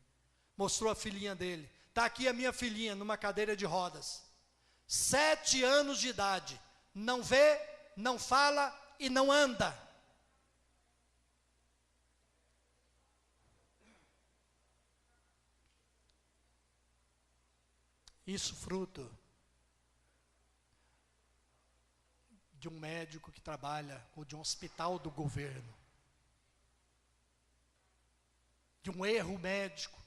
Mostrou a filhinha dele. Está aqui a minha filhinha, numa cadeira de rodas. 7 anos de idade. Não vê, não fala e não anda. Isso fruto de um médico que trabalha, ou de um hospital do governo, de um erro médico.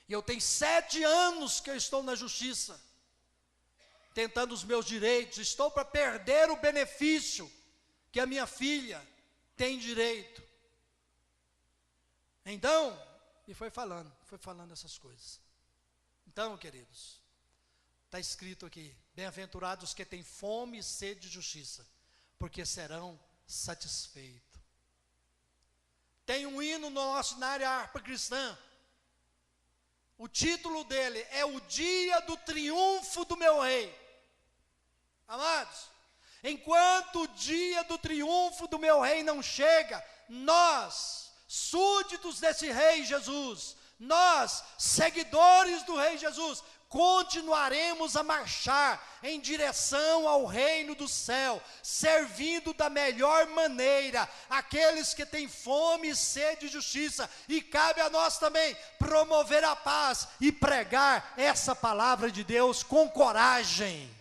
E eu tenho 7 anos que eu estou na justiça, tentando os meus direitos, estou para perder o benefício que a minha filha tem direito. Então, e foi falando essas coisas. Então, queridos, está escrito aqui, bem-aventurados que têm fome e sede de justiça, porque serão satisfeitos. Tem um hino nosso na área harpa cristã, o título dele é O Dia do Triunfo do Meu Rei. Amados, enquanto o dia do triunfo do meu rei não chega, nós, súditos desse rei Jesus, nós, seguidores do rei Jesus, continuaremos a marchar em direção ao reino do céu, servindo da melhor maneira aqueles que têm fome e sede de justiça, e cabe a nós também promover a paz e pregar essa palavra de Deus com coragem.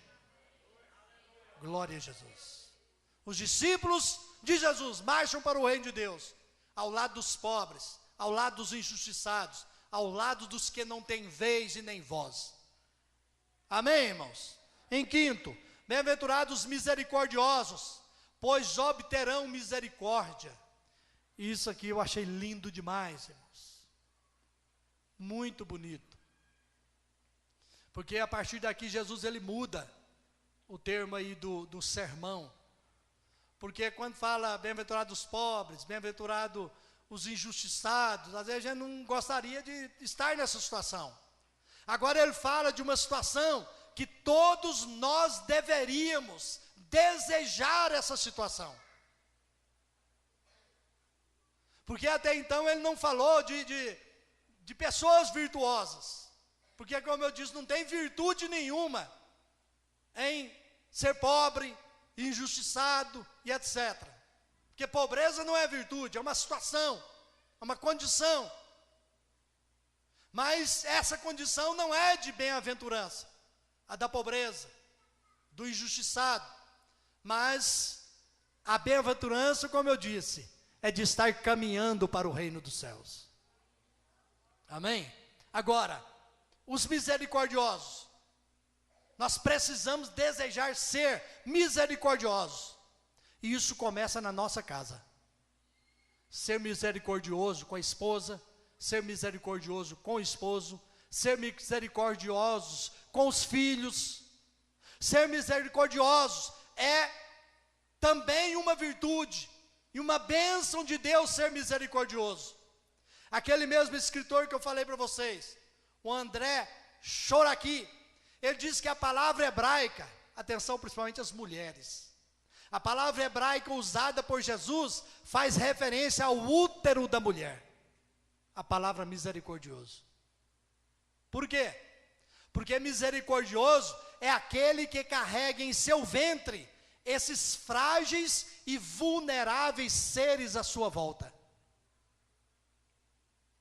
Glória a Jesus. Os discípulos de Jesus marcham para o reino de Deus, ao lado dos pobres, ao lado dos injustiçados, ao lado dos que não têm vez e nem voz. Amém, irmãos? Em quinto, bem-aventurados misericordiosos, pois obterão misericórdia. Isso aqui eu achei lindo demais, irmãos. Muito bonito. Porque a partir daqui Jesus ele muda o termo aí do sermão. Porque quando fala bem-aventurados os pobres, bem-aventurado os injustiçados, às vezes a gente não gostaria de estar nessa situação. Agora ele fala de uma situação que todos nós deveríamos desejar essa situação. Porque até então ele não falou de pessoas virtuosas. Porque, como eu disse, não tem virtude nenhuma em ser pobre, injustiçado e etc. Porque pobreza não é virtude, é uma situação, é uma condição. Mas essa condição não é de bem-aventurança, a da pobreza, do injustiçado. Mas a bem-aventurança, como eu disse, é de estar caminhando para o reino dos céus. Amém? Agora, os misericordiosos. Nós precisamos desejar ser misericordiosos. E isso começa na nossa casa. Ser misericordioso com a esposa, ser misericordioso com o esposo, ser misericordiosos com os filhos. Ser misericordiosos é também uma virtude e uma bênção de Deus ser misericordioso. Aquele mesmo escritor que eu falei para vocês, o André Choraqui, ele diz que a palavra hebraica, atenção principalmente as mulheres, a palavra hebraica usada por Jesus faz referência ao útero da mulher, a palavra misericordioso. Por quê? Porque misericordioso é aquele que carrega em seu ventre esses frágeis e vulneráveis seres à sua volta.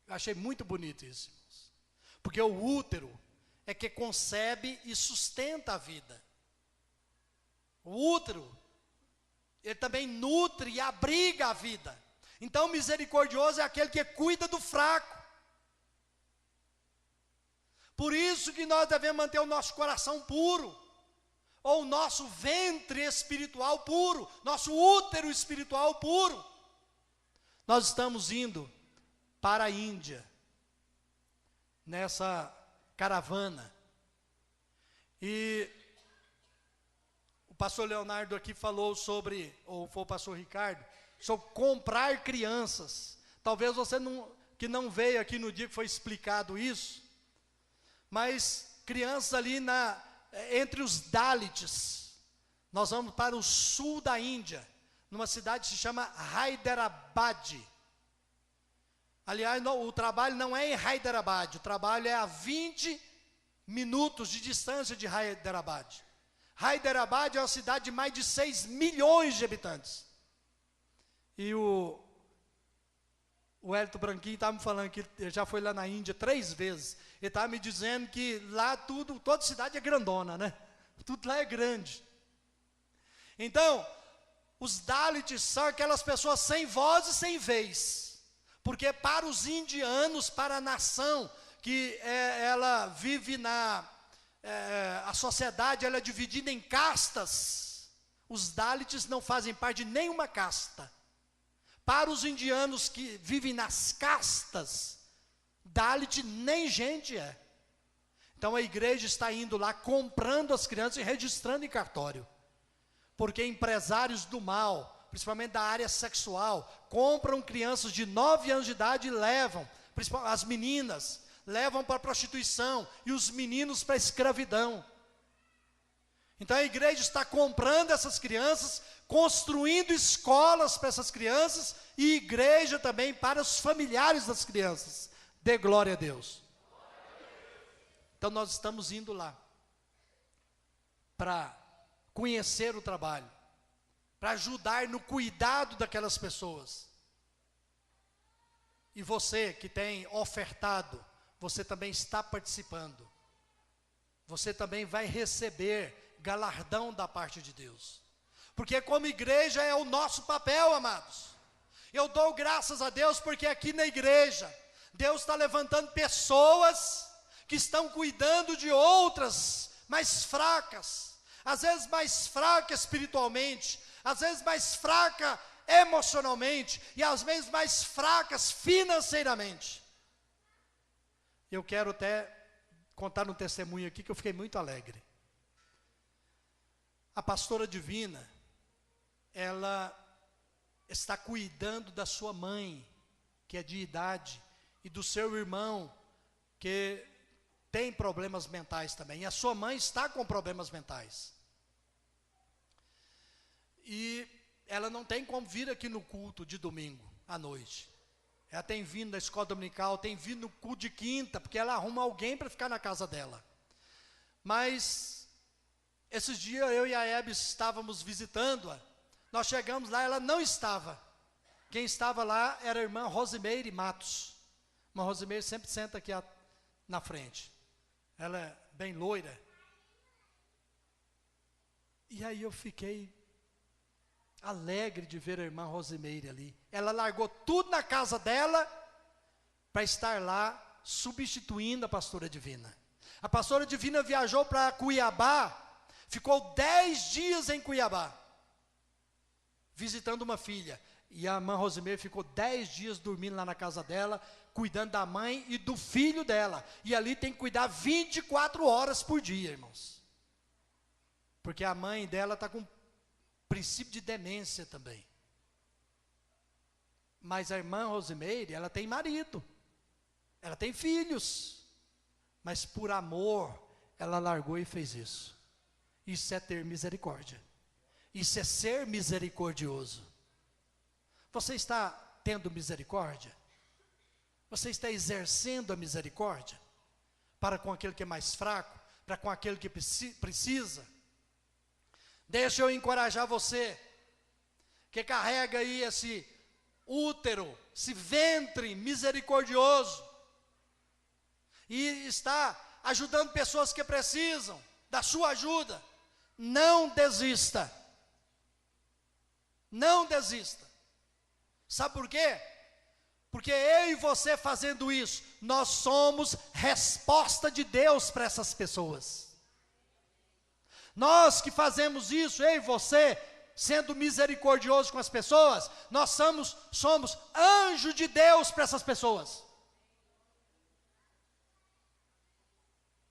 Eu achei muito bonito isso, irmãos. Porque o útero é que concebe e sustenta a vida. O útero, ele também nutre e abriga a vida. Então, misericordioso é aquele que cuida do fraco. Por isso que nós devemos manter o nosso coração puro, ou o nosso ventre espiritual puro, nosso útero espiritual puro. Nós estamos indo para a Índia, nessa caravana, e o pastor Leonardo aqui falou sobre, ou foi o pastor Ricardo, sobre comprar crianças. Talvez você que não veio aqui no dia que foi explicado isso, mas crianças ali entre os Dalits. Nós vamos para o sul da Índia, numa cidade que se chama Hyderabad. Aliás, o trabalho não é em Hyderabad, o trabalho é a 20 minutos de distância de Hyderabad. Hyderabad é uma cidade de mais de 6 milhões de habitantes. E o O Hélito Branquinho estava me falando que ele já foi lá na Índia 3 vezes. Ele estava me dizendo que lá toda cidade é grandona, né? Tudo lá é grande. Então, os Dalits são aquelas pessoas sem voz e sem vez. Porque para os indianos, para a nação, que ela vive a sociedade ela é dividida em castas. Os Dalits não fazem parte de nenhuma casta. Para os indianos que vivem nas castas, Dalit nem gente é. Então a igreja está indo lá, comprando as crianças e registrando em cartório. Porque empresários do mal, principalmente da área sexual, compram crianças de 9 anos de idade e levam, principalmente as meninas, levam para a prostituição e os meninos para a escravidão. Então a igreja está comprando essas crianças, construindo escolas para essas crianças e igreja também para os familiares das crianças. Dê glória a Deus. Então nós estamos indo lá para conhecer o trabalho, para ajudar no cuidado daquelas pessoas. E você que tem ofertado, você também está participando. Você também vai receber galardão da parte de Deus. Porque como igreja é o nosso papel, amados. Eu dou graças a Deus porque aqui na igreja, Deus está levantando pessoas que estão cuidando de outras mais fracas. Às vezes mais fraca espiritualmente, às vezes mais fraca emocionalmente e às vezes mais fracas financeiramente. Eu quero até contar um testemunho aqui que eu fiquei muito alegre. A pastora Divina, ela está cuidando da sua mãe, que é de idade, e do seu irmão, que tem problemas mentais também. E a sua mãe está com problemas mentais. E ela não tem como vir aqui no culto de domingo, à noite. Ela tem vindo da escola dominical, tem vindo no culto de quinta, porque ela arruma alguém para ficar na casa dela. Mas, esses dias eu e a Hebe estávamos visitando-a. Nós chegamos lá, ela não estava. Quem estava lá era a irmã Rosimeire Matos. A irmã Rosimeire sempre senta aqui na frente. Ela é bem loira. E aí eu fiquei alegre de ver a irmã Rosimeire ali. Ela largou tudo na casa dela para estar lá substituindo a pastora Divina. A pastora Divina viajou para Cuiabá, ficou 10 dias em Cuiabá, visitando uma filha. E a irmã Rosimeire ficou 10 dias dormindo lá na casa dela, cuidando da mãe e do filho dela. E ali tem que cuidar 24 horas por dia, irmãos. Porque a mãe dela está com princípio de demência também. Mas a irmã Rosimeire, ela tem marido, ela tem filhos, mas por amor, ela largou e fez isso. Isso é ter misericórdia, isso é ser misericordioso. Você está tendo misericórdia? Você está exercendo a misericórdia para com aquele que é mais fraco, para com aquele que precisa? Deixa eu encorajar você, que carrega aí esse útero, esse ventre misericordioso, e está ajudando pessoas que precisam da sua ajuda. Não desista. Não desista. Sabe por quê? Porque eu e você fazendo isso, nós somos resposta de Deus para essas pessoas. Nós que fazemos isso, eu e você, sendo misericordioso com as pessoas, nós somos anjo de Deus para essas pessoas.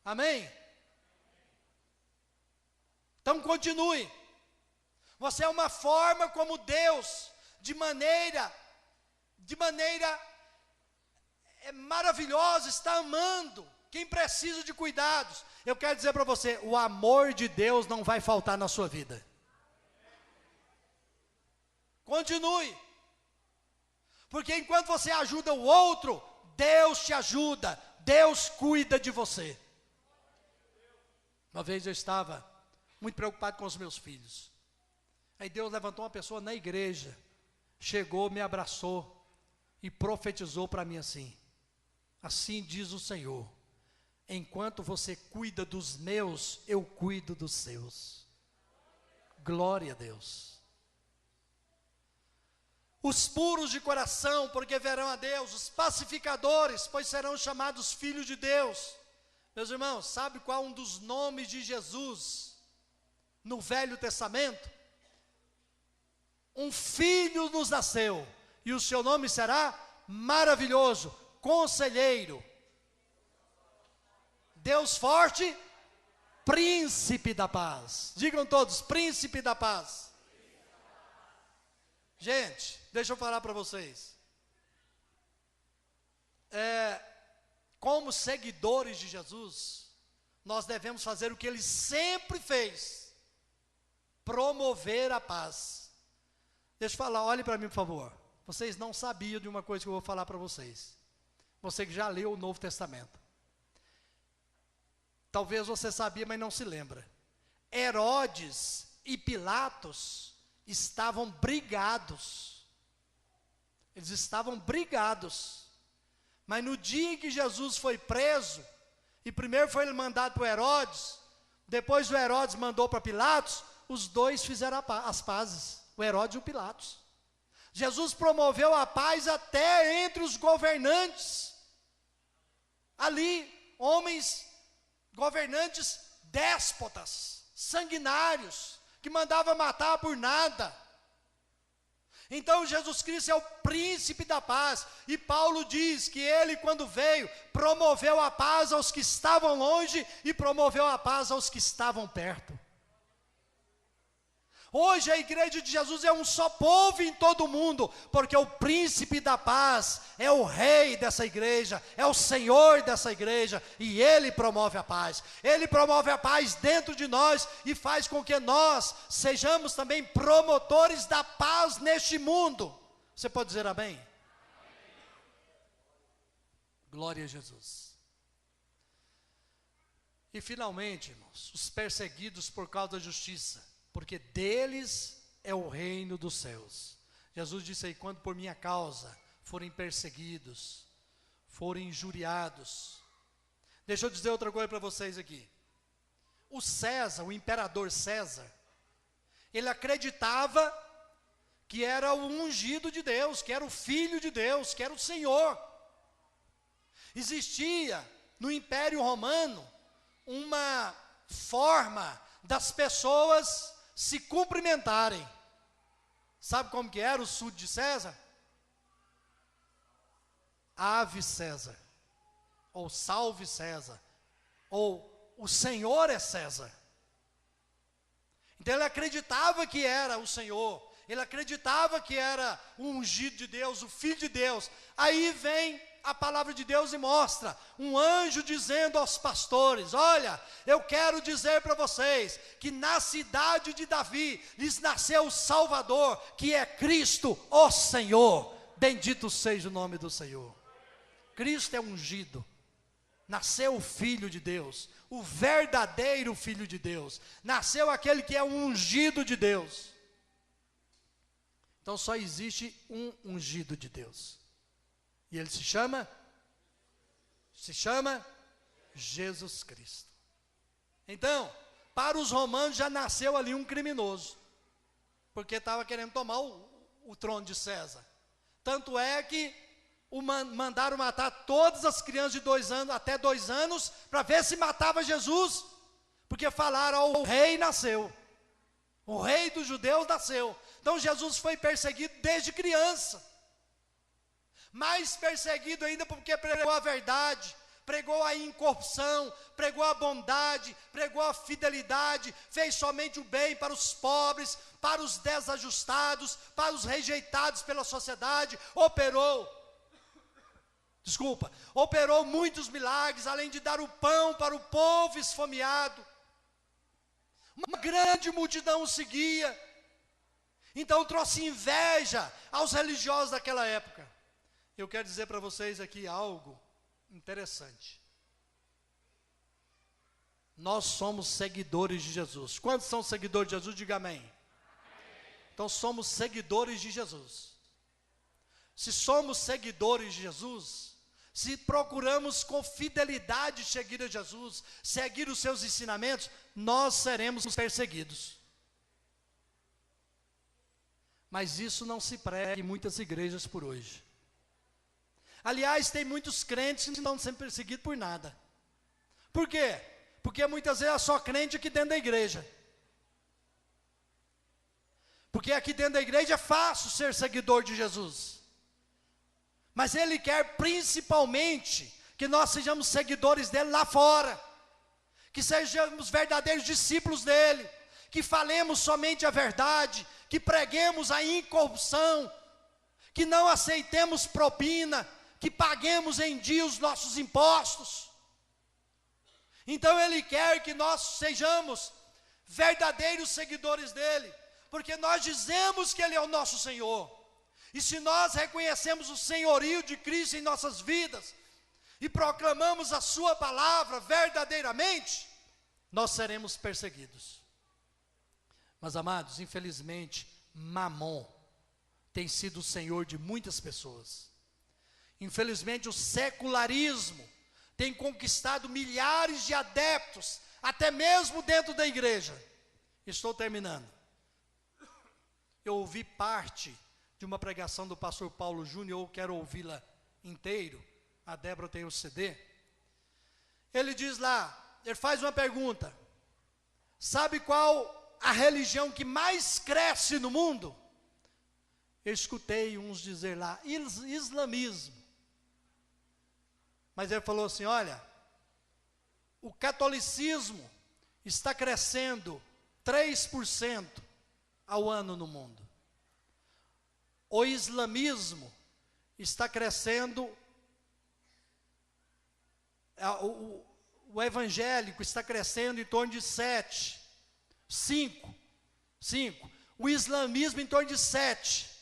Amém? Então continue. Você é uma forma como Deus, de maneira maravilhosa, está amando quem precisa de cuidados. Eu quero dizer para você, o amor de Deus não vai faltar na sua vida. Continue. Porque enquanto você ajuda o outro, Deus te ajuda, Deus cuida de você. Uma vez eu estava muito preocupado com os meus filhos. Aí Deus levantou uma pessoa na igreja, chegou, me abraçou e profetizou para mim assim: assim diz o Senhor, enquanto você cuida dos meus, eu cuido dos seus. Glória a Deus. Os puros de coração, porque verão a Deus. Os pacificadores, pois serão chamados filhos de Deus. Meus irmãos, sabe qual um dos nomes de Jesus no Velho Testamento? Um filho nos nasceu, e o seu nome será Maravilhoso, Conselheiro, Deus Forte, Príncipe da Paz. Digam todos, Príncipe da Paz. Gente, deixa eu falar para vocês. Como seguidores de Jesus, nós devemos fazer o que ele sempre fez: promover a paz. Deixa eu falar, olhe para mim, por favor. Vocês não sabiam de uma coisa que eu vou falar para vocês. Você que já leu o Novo Testamento. Talvez você sabia, mas não se lembra. Herodes e Pilatos estavam brigados. Eles estavam brigados. Mas no dia em que Jesus foi preso, e primeiro foi ele mandado para Herodes, depois o Herodes mandou para Pilatos, os dois fizeram as pazes, o Herodes e o Pilatos. Jesus promoveu a paz até entre os governantes. Ali, homens, governantes déspotas, sanguinários, que mandavam matar por nada. Então Jesus Cristo é o príncipe da paz, e Paulo diz que ele, quando veio, promoveu a paz aos que estavam longe e promoveu a paz aos que estavam perto. Hoje a igreja de Jesus é um só povo em todo o mundo, porque o príncipe da paz é o rei dessa igreja, é o Senhor dessa igreja, e ele promove a paz. Ele promove a paz dentro de nós e faz com que nós sejamos também promotores da paz neste mundo. Você pode dizer amém? Glória a Jesus. E finalmente, irmãos, os perseguidos por causa da justiça, porque deles é o reino dos céus. Jesus disse aí: quando por minha causa forem perseguidos, forem injuriados. Deixa eu dizer outra coisa para vocês aqui. O César, o imperador César, ele acreditava que era o ungido de Deus, que era o filho de Deus, que era o Senhor. Existia no Império Romano uma forma das pessoas se cumprimentarem. Sabe como que era o súdito de César? Ave César, ou salve César, ou o Senhor é César. Então ele acreditava que era o Senhor, ele acreditava que era o ungido de Deus, o Filho de Deus. Aí vem a palavra de Deus e mostra um anjo dizendo aos pastores: olha, eu quero dizer para vocês que na cidade de Davi lhes nasceu o Salvador, que é Cristo, o Senhor. Bendito seja o nome do Senhor. Cristo é ungido. Nasceu o Filho de Deus, o verdadeiro Filho de Deus. Nasceu aquele que é o ungido de Deus. Então só existe um ungido de Deus. E ele se chama Jesus Cristo. Então, para os romanos já nasceu ali um criminoso, porque estava querendo tomar o trono de César. Tanto é que mandaram matar todas as crianças de 2 anos, até 2 anos, para ver se matava Jesus, porque falaram: o rei nasceu, o rei dos judeus nasceu. Então Jesus foi perseguido desde criança. Mais perseguido ainda porque pregou a verdade, pregou a incorrupção, pregou a bondade, pregou a fidelidade, fez somente o bem para os pobres, para os desajustados, para os rejeitados pela sociedade. Operou muitos milagres, além de dar o pão para o povo esfomeado. Uma grande multidão o seguia. Então trouxe inveja aos religiosos daquela época. Eu quero dizer para vocês aqui algo interessante. Nós somos seguidores de Jesus. Quantos são seguidores de Jesus? Diga amém. Então somos seguidores de Jesus. se somos seguidores de Jesus, se procuramos com fidelidade seguir a Jesus, seguir os seus ensinamentos, nós seremos perseguidos. Mas isso não se prega em muitas igrejas por hoje. Aliás, tem muitos crentes que não estão sendo perseguidos por nada. Por quê? Porque muitas vezes é só crente aqui dentro da igreja. Porque aqui dentro da igreja é fácil ser seguidor de Jesus. Mas Ele quer principalmente que nós sejamos seguidores dEle lá fora. Que sejamos verdadeiros discípulos dEle. Que falemos somente a verdade. Que preguemos a incorrupção. Que não aceitemos propina. Que paguemos em dia os nossos impostos. Então Ele quer que nós sejamos verdadeiros seguidores dEle. Porque nós dizemos que Ele é o nosso Senhor. E se nós reconhecemos o senhorio de Cristo em nossas vidas, e proclamamos a sua palavra verdadeiramente, nós seremos perseguidos. Mas amados, infelizmente, Mamon tem sido o senhor de muitas pessoas. Infelizmente, o secularismo tem conquistado milhares de adeptos, até mesmo dentro da igreja. Estou terminando. Eu ouvi parte de uma pregação do pastor Paulo Júnior, eu quero ouvi-la inteiro. A Débora tem o CD. Ele diz lá, ele faz uma pergunta: sabe qual a religião que mais cresce no mundo? Eu escutei uns dizer lá, islamismo. Mas ele falou assim, olha, o catolicismo está crescendo 3% ao ano no mundo. O islamismo está crescendo, o evangélico está crescendo em torno de 5. O islamismo em torno de 7.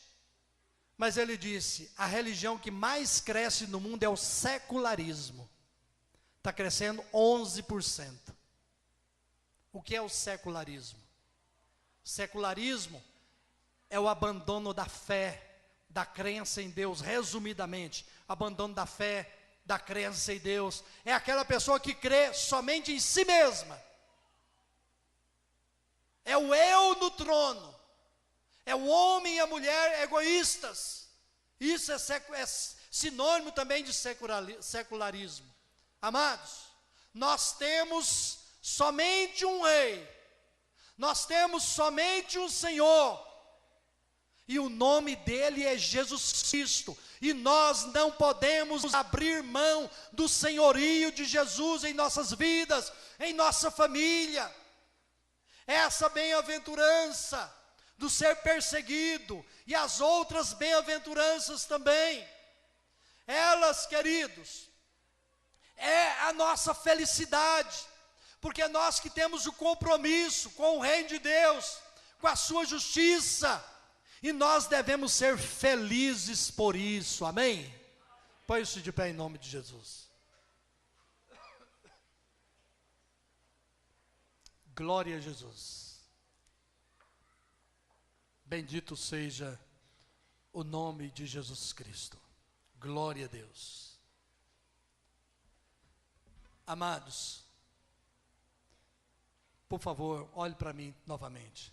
Mas ele disse, a religião que mais cresce no mundo é o secularismo. Está crescendo 11%. O que é o secularismo? Secularismo é o abandono da fé, da crença em Deus. Resumidamente, abandono da fé, da crença em Deus. É aquela pessoa que crê somente em si mesma. É o eu no trono. É o homem e a mulher egoístas. Isso é sinônimo também de secularismo. Amados, nós temos somente um rei. Nós temos somente um Senhor. E o nome dele é Jesus Cristo. E nós não podemos abrir mão do senhorio de Jesus em nossas vidas, em nossa família. Essa bem-aventurança do ser perseguido e as outras bem-aventuranças também. Elas, queridos, é a nossa felicidade. Porque é nós que temos o compromisso com o reino de Deus, com a sua justiça. E nós devemos ser felizes por isso, amém? Põe-se de pé em nome de Jesus. Glória a Jesus. Bendito seja o nome de Jesus Cristo. Glória a Deus. Amados, por favor, olhe para mim novamente.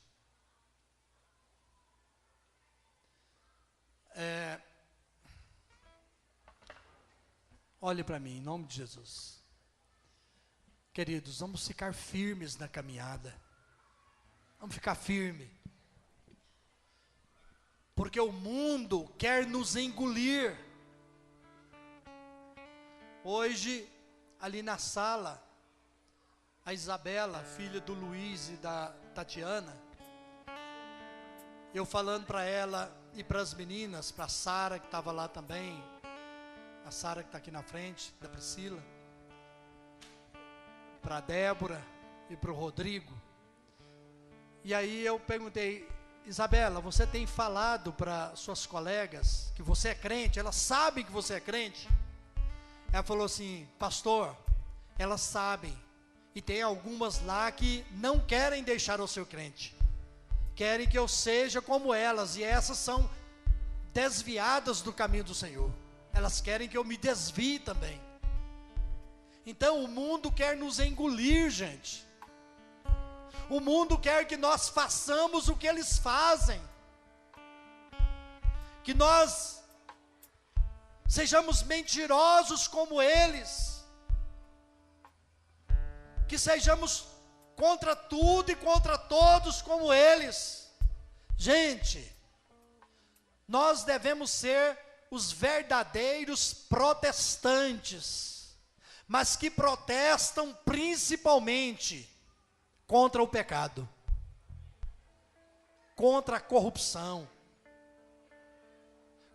Olhe para mim, em nome de Jesus. Queridos, vamos ficar firmes na caminhada. Vamos ficar firmes. Porque o mundo quer nos engolir. Hoje, ali na sala, a Isabela, filha do Luiz e da Tatiana, eu falando para ela e para as meninas, para a Sara que estava lá também, a Sara que está aqui na frente, da Priscila, para a Débora e para o Rodrigo. E aí eu perguntei, Isabela, você tem falado para suas colegas que você é crente? Elas sabem que você é crente? Ela falou assim, pastor, elas sabem. E tem algumas lá que não querem deixar eu ser crente. Querem que eu seja como elas. E essas são desviadas do caminho do Senhor. Elas querem que eu me desvie também. Então o mundo quer nos engolir, gente. O mundo quer que nós façamos o que eles fazem. Que nós sejamos mentirosos como eles. Que sejamos contra tudo e contra todos como eles. Gente, nós devemos ser os verdadeiros protestantes, mas que protestam principalmente contra o pecado, contra a corrupção,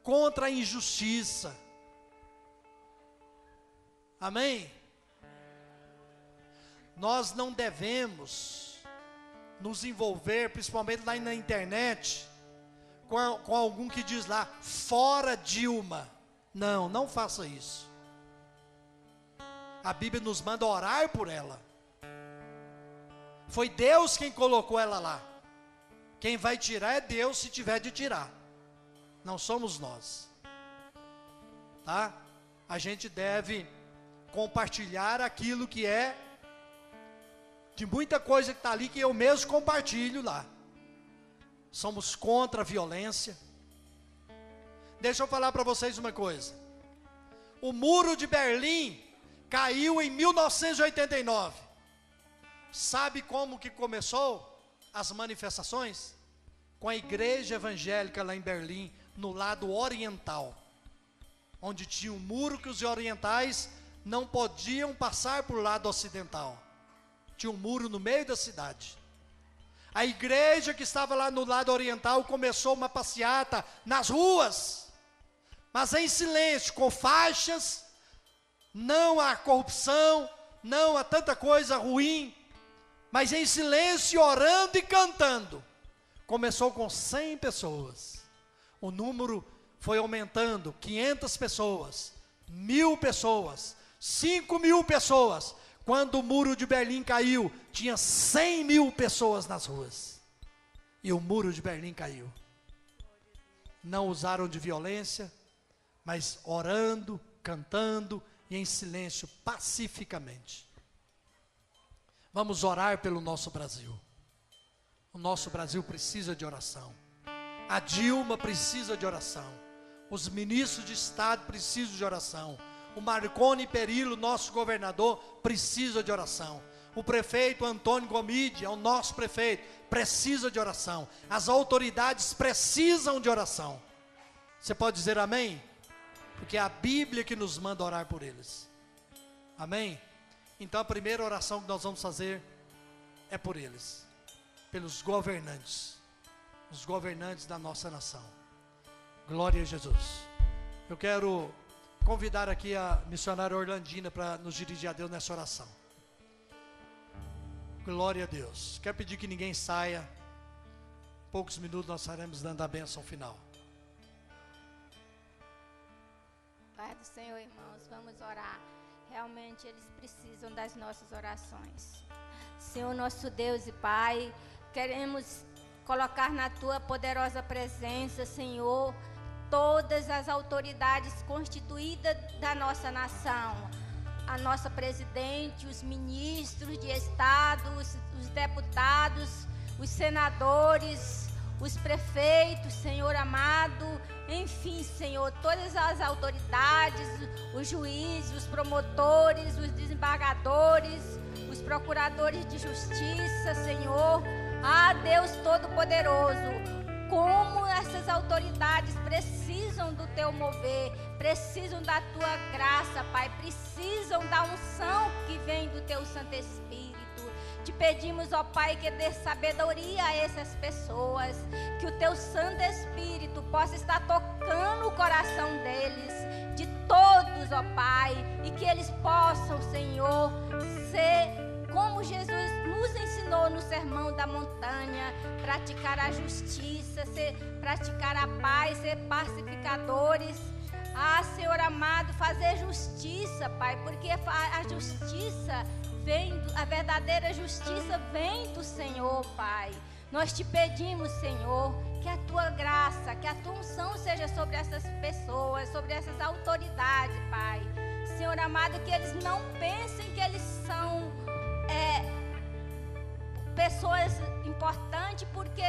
contra a injustiça. Amém? Nós não devemos nos envolver, principalmente lá na internet, com algum que diz lá, fora Dilma. Não, não faça isso. A Bíblia nos manda orar por ela. Foi Deus quem colocou ela lá. Quem vai tirar é Deus, se tiver de tirar. Não somos nós. Tá? A gente deve compartilhar aquilo que é de muita coisa que está ali, que eu mesmo compartilho lá. Somos contra a violência. Deixa eu falar para vocês uma coisa. O muro de Berlim caiu em 1989. Sabe como que começou as manifestações? Com a igreja evangélica lá em Berlim, no lado oriental. Onde tinha um muro que os orientais não podiam passar para o lado ocidental. Tinha um muro no meio da cidade. A igreja que estava lá no lado oriental começou uma passeata nas ruas, mas em silêncio, com faixas, não há corrupção, não há tanta coisa ruim, mas em silêncio, orando e cantando. Começou com 100 pessoas, o número foi aumentando, 500 pessoas, 1.000 pessoas, 5.000 pessoas. Quando o muro de Berlim caiu, tinha 100.000 pessoas nas ruas. E o muro de Berlim caiu. Não usaram de violência, mas orando, cantando e em silêncio, pacificamente. Vamos orar pelo nosso Brasil. O nosso Brasil precisa de oração. A Dilma precisa de oração. Os ministros de Estado precisam de oração. O Marconi Perillo, nosso governador, precisa de oração. O prefeito Antônio Gomide, é o nosso prefeito, precisa de oração. As autoridades precisam de oração. Você pode dizer amém? Porque é a Bíblia que nos manda orar por eles. Amém? Então a primeira oração que nós vamos fazer é por eles. Pelos governantes. Os governantes da nossa nação. Glória a Jesus. Eu quero convidar aqui a missionária Orlandina para nos dirigir a Deus nessa oração. Glória a Deus. Quero pedir que ninguém saia. Em poucos minutos nós estaremos dando a bênção final. Pai do Senhor, irmãos, vamos orar. Realmente eles precisam das nossas orações. Senhor, nosso Deus e Pai, queremos colocar na Tua poderosa presença, Senhor, todas as autoridades constituídas da nossa nação, a nossa presidente, os ministros de Estado, os deputados, os senadores, os prefeitos, Senhor amado, enfim, Senhor, todas as autoridades, os juízes, os promotores, os desembargadores, os procuradores de justiça, Senhor, Deus Todo-Poderoso, como essas autoridades precisam do Teu mover, precisam da Tua graça, Pai, precisam da unção que vem do Teu Santo Espírito. Te pedimos, ó Pai, que dê sabedoria a essas pessoas, que o Teu Santo Espírito possa estar tocando o coração deles, de todos, ó Pai, e que eles possam, Senhor, ser como Jesus nos ensinou no Sermão da Montanha, praticar a justiça, praticar a paz, ser pacificadores. Senhor amado, fazer justiça, Pai, porque a justiça vem, a verdadeira justiça vem do Senhor, Pai. Nós te pedimos, Senhor, que a tua graça, que a tua unção seja sobre essas pessoas, sobre essas autoridades, Pai. Senhor amado, que eles não pensem que eles são pessoas importantes porque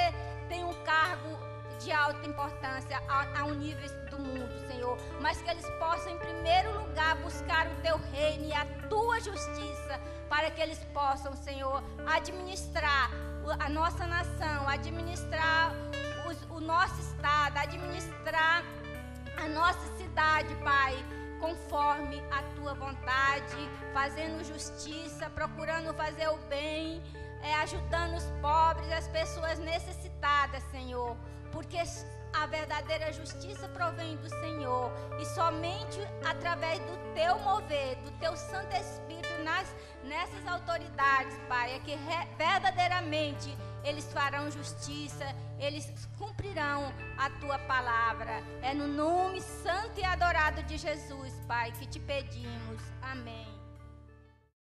têm um cargo de alta importância ao nível do mundo, Senhor, mas que eles possam em primeiro lugar buscar o teu reino e a tua justiça, para que eles possam, Senhor, administrar a nossa nação, administrar o nosso estado, administrar a nossa cidade, Pai, conforme a tua vontade, fazendo justiça, procurando fazer o bem, ajudando os pobres, as pessoas necessitadas, Senhor, porque a verdadeira justiça provém do Senhor, e somente através do teu mover, do teu Santo Espírito nessas autoridades, Pai, é que verdadeiramente eles farão justiça, eles cumprirão a tua palavra. É no nome santo e adorado de Jesus, Pai, que te pedimos. Amém.